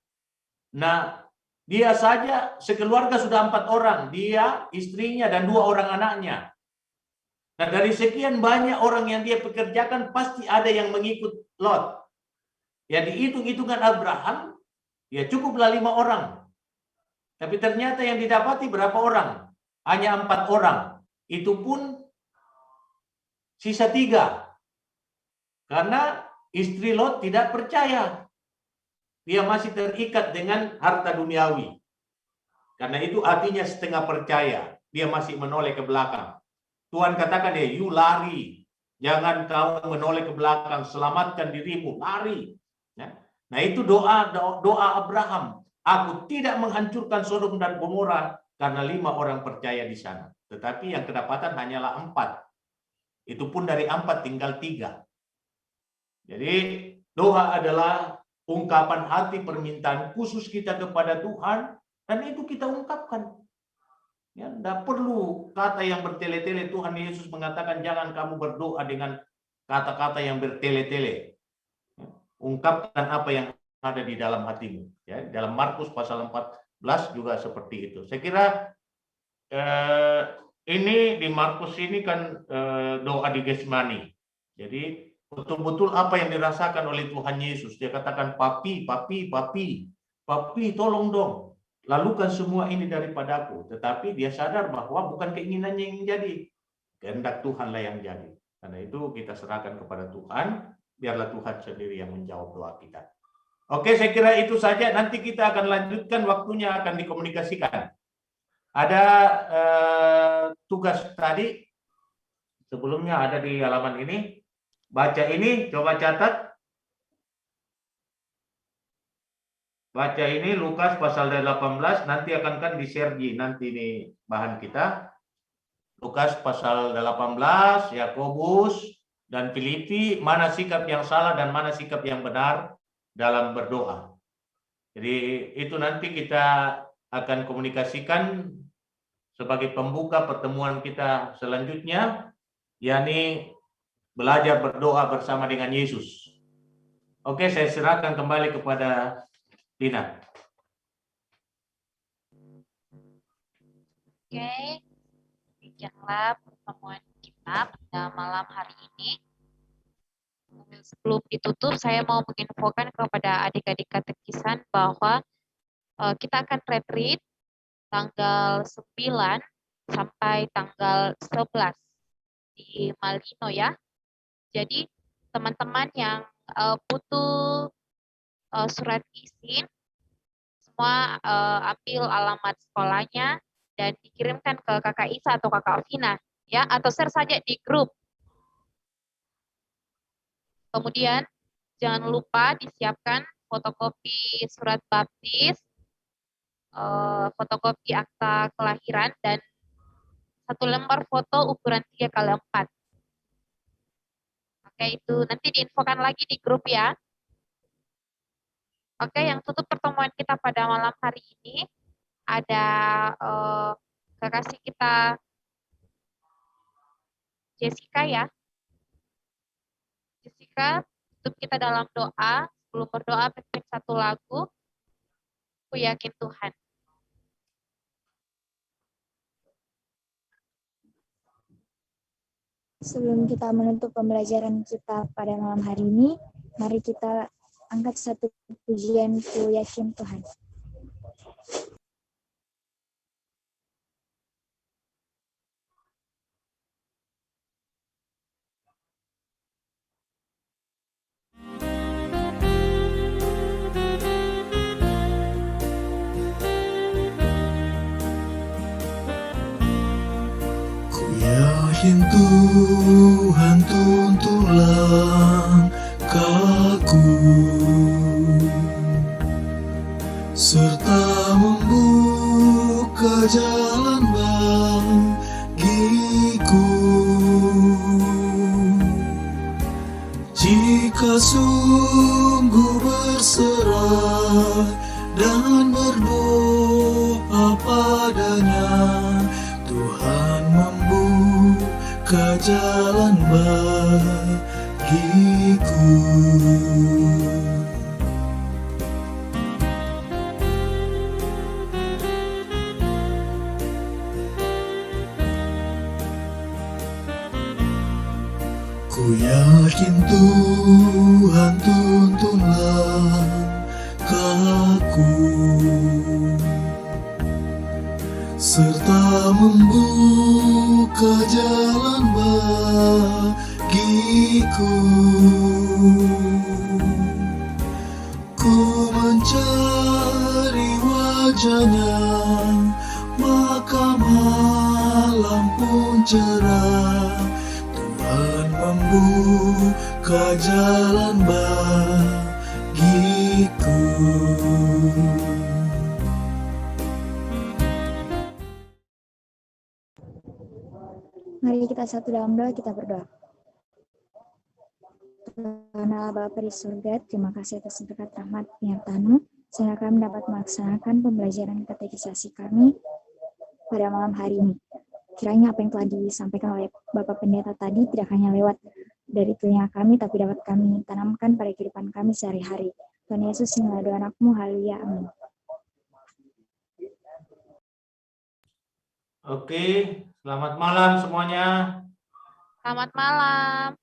Nah, dia saja sekeluarga sudah 4 orang. Dia, istrinya, dan 2 orang anaknya. Nah, dari sekian banyak orang yang dia pekerjakan, pasti ada yang mengikut Lot. Ya, dihitung-hitungan Abraham, ya cukuplah 5 orang. Tapi ternyata yang didapati berapa orang? Hanya 4 orang. Itu pun sisa 3. Karena istri Lot tidak percaya. Dia masih terikat dengan harta duniawi. Karena itu artinya setengah percaya. Dia masih menoleh ke belakang. Tuhan katakan ya, you lari. Jangan kau menoleh ke belakang. Selamatkan dirimu. Lari. Ya. Nah itu doa Abraham. Aku tidak menghancurkan Sodom dan Gomora karena 5 orang percaya di sana. Tetapi yang kedapatan hanyalah 4. Itu pun dari 4 tinggal 3. Jadi doa adalah ungkapan hati, permintaan khusus kita kepada Tuhan, dan itu kita ungkapkan. Ya, tidak perlu kata yang bertele-tele. Tuhan Yesus mengatakan jangan kamu berdoa dengan kata-kata yang bertele-tele. Ya, ungkapkan apa yang ada di dalam hatimu. Ya, dalam Markus pasal 14 juga seperti itu. Saya kira ini di Markus ini kan doa di Getsemani. Jadi betul-betul apa yang dirasakan oleh Tuhan Yesus. Dia katakan, papi, tolong dong. Lakukan semua ini daripadaku. Tetapi dia sadar bahwa bukan keinginannya yang jadi. Kehendak Tuhanlah yang jadi. Karena itu kita serahkan kepada Tuhan. Biarlah Tuhan sendiri yang menjawab doa kita. Oke, saya kira itu saja. Nanti kita akan lanjutkan, waktunya akan dikomunikasikan. Ada tugas tadi. Sebelumnya ada di halaman ini. Baca ini, coba catat. Baca ini Lukas pasal 18, nanti akan di Sergi, nanti ini bahan kita. Lukas pasal 18, Yakobus dan Filipi, mana sikap yang salah dan mana sikap yang benar dalam berdoa. Jadi itu nanti kita akan komunikasikan sebagai pembuka pertemuan kita selanjutnya, yakni belajar berdoa bersama dengan Yesus. Oke, saya serahkan kembali kepada Dina. Oke, demikianlah pertemuan kita pada malam hari ini. Sebelum ditutup, saya mau menginfokan kepada adik-adik katekisan bahwa kita akan retreat tanggal 9 sampai tanggal 11 di Malino ya. Jadi teman-teman yang butuh surat izin, semua ambil alamat sekolahnya dan dikirimkan ke Kakak Isa atau Kakak Vina ya, atau share saja di grup. Kemudian jangan lupa disiapkan fotokopi surat baptis, fotokopi akta kelahiran, dan 1 lembar foto ukuran 3x4. Oke, itu nanti diinfokan lagi di grup ya. Oke, yang tutup pertemuan kita pada malam hari ini ada kekasih kita Jessica ya. Jessica, tutup kita dalam doa. Sebelum berdoa, pimpin 1 lagu. Aku yakin Tuhan. Sebelum kita menutup pembelajaran kita pada malam hari ini, mari kita angkat 1 pujian Ku Yakin Tuhan. Yakin Tuhan tuntun langkahku serta membuka jalan bagiku. Jika sungguh berserah dan berdoa padanya, Tuhan membuka jalan bagi Ku yakin Tuhan tuntun langkahku serta membuka jalan bagiku. Ku mencari wajahnya, maka malam pun cerah. Tuhan membuka jalan bagiku. Mari kita satu dalam doa, kita berdoa. Tuhan Allah Bapa di surga, terima kasih atas berkat rahmat penyertaan-Mu, sehingga kami dapat melaksanakan pembelajaran katekisasi kami pada malam hari ini. Kiranya apa yang telah disampaikan oleh Bapak Pendeta tadi tidak hanya lewat dari telinga kami, tapi dapat kami tanamkan pada kehidupan kami sehari-hari. Tuhan Yesus, inilah doa anak-Mu, haleluya, amin. Oke, selamat malam semuanya. Selamat malam.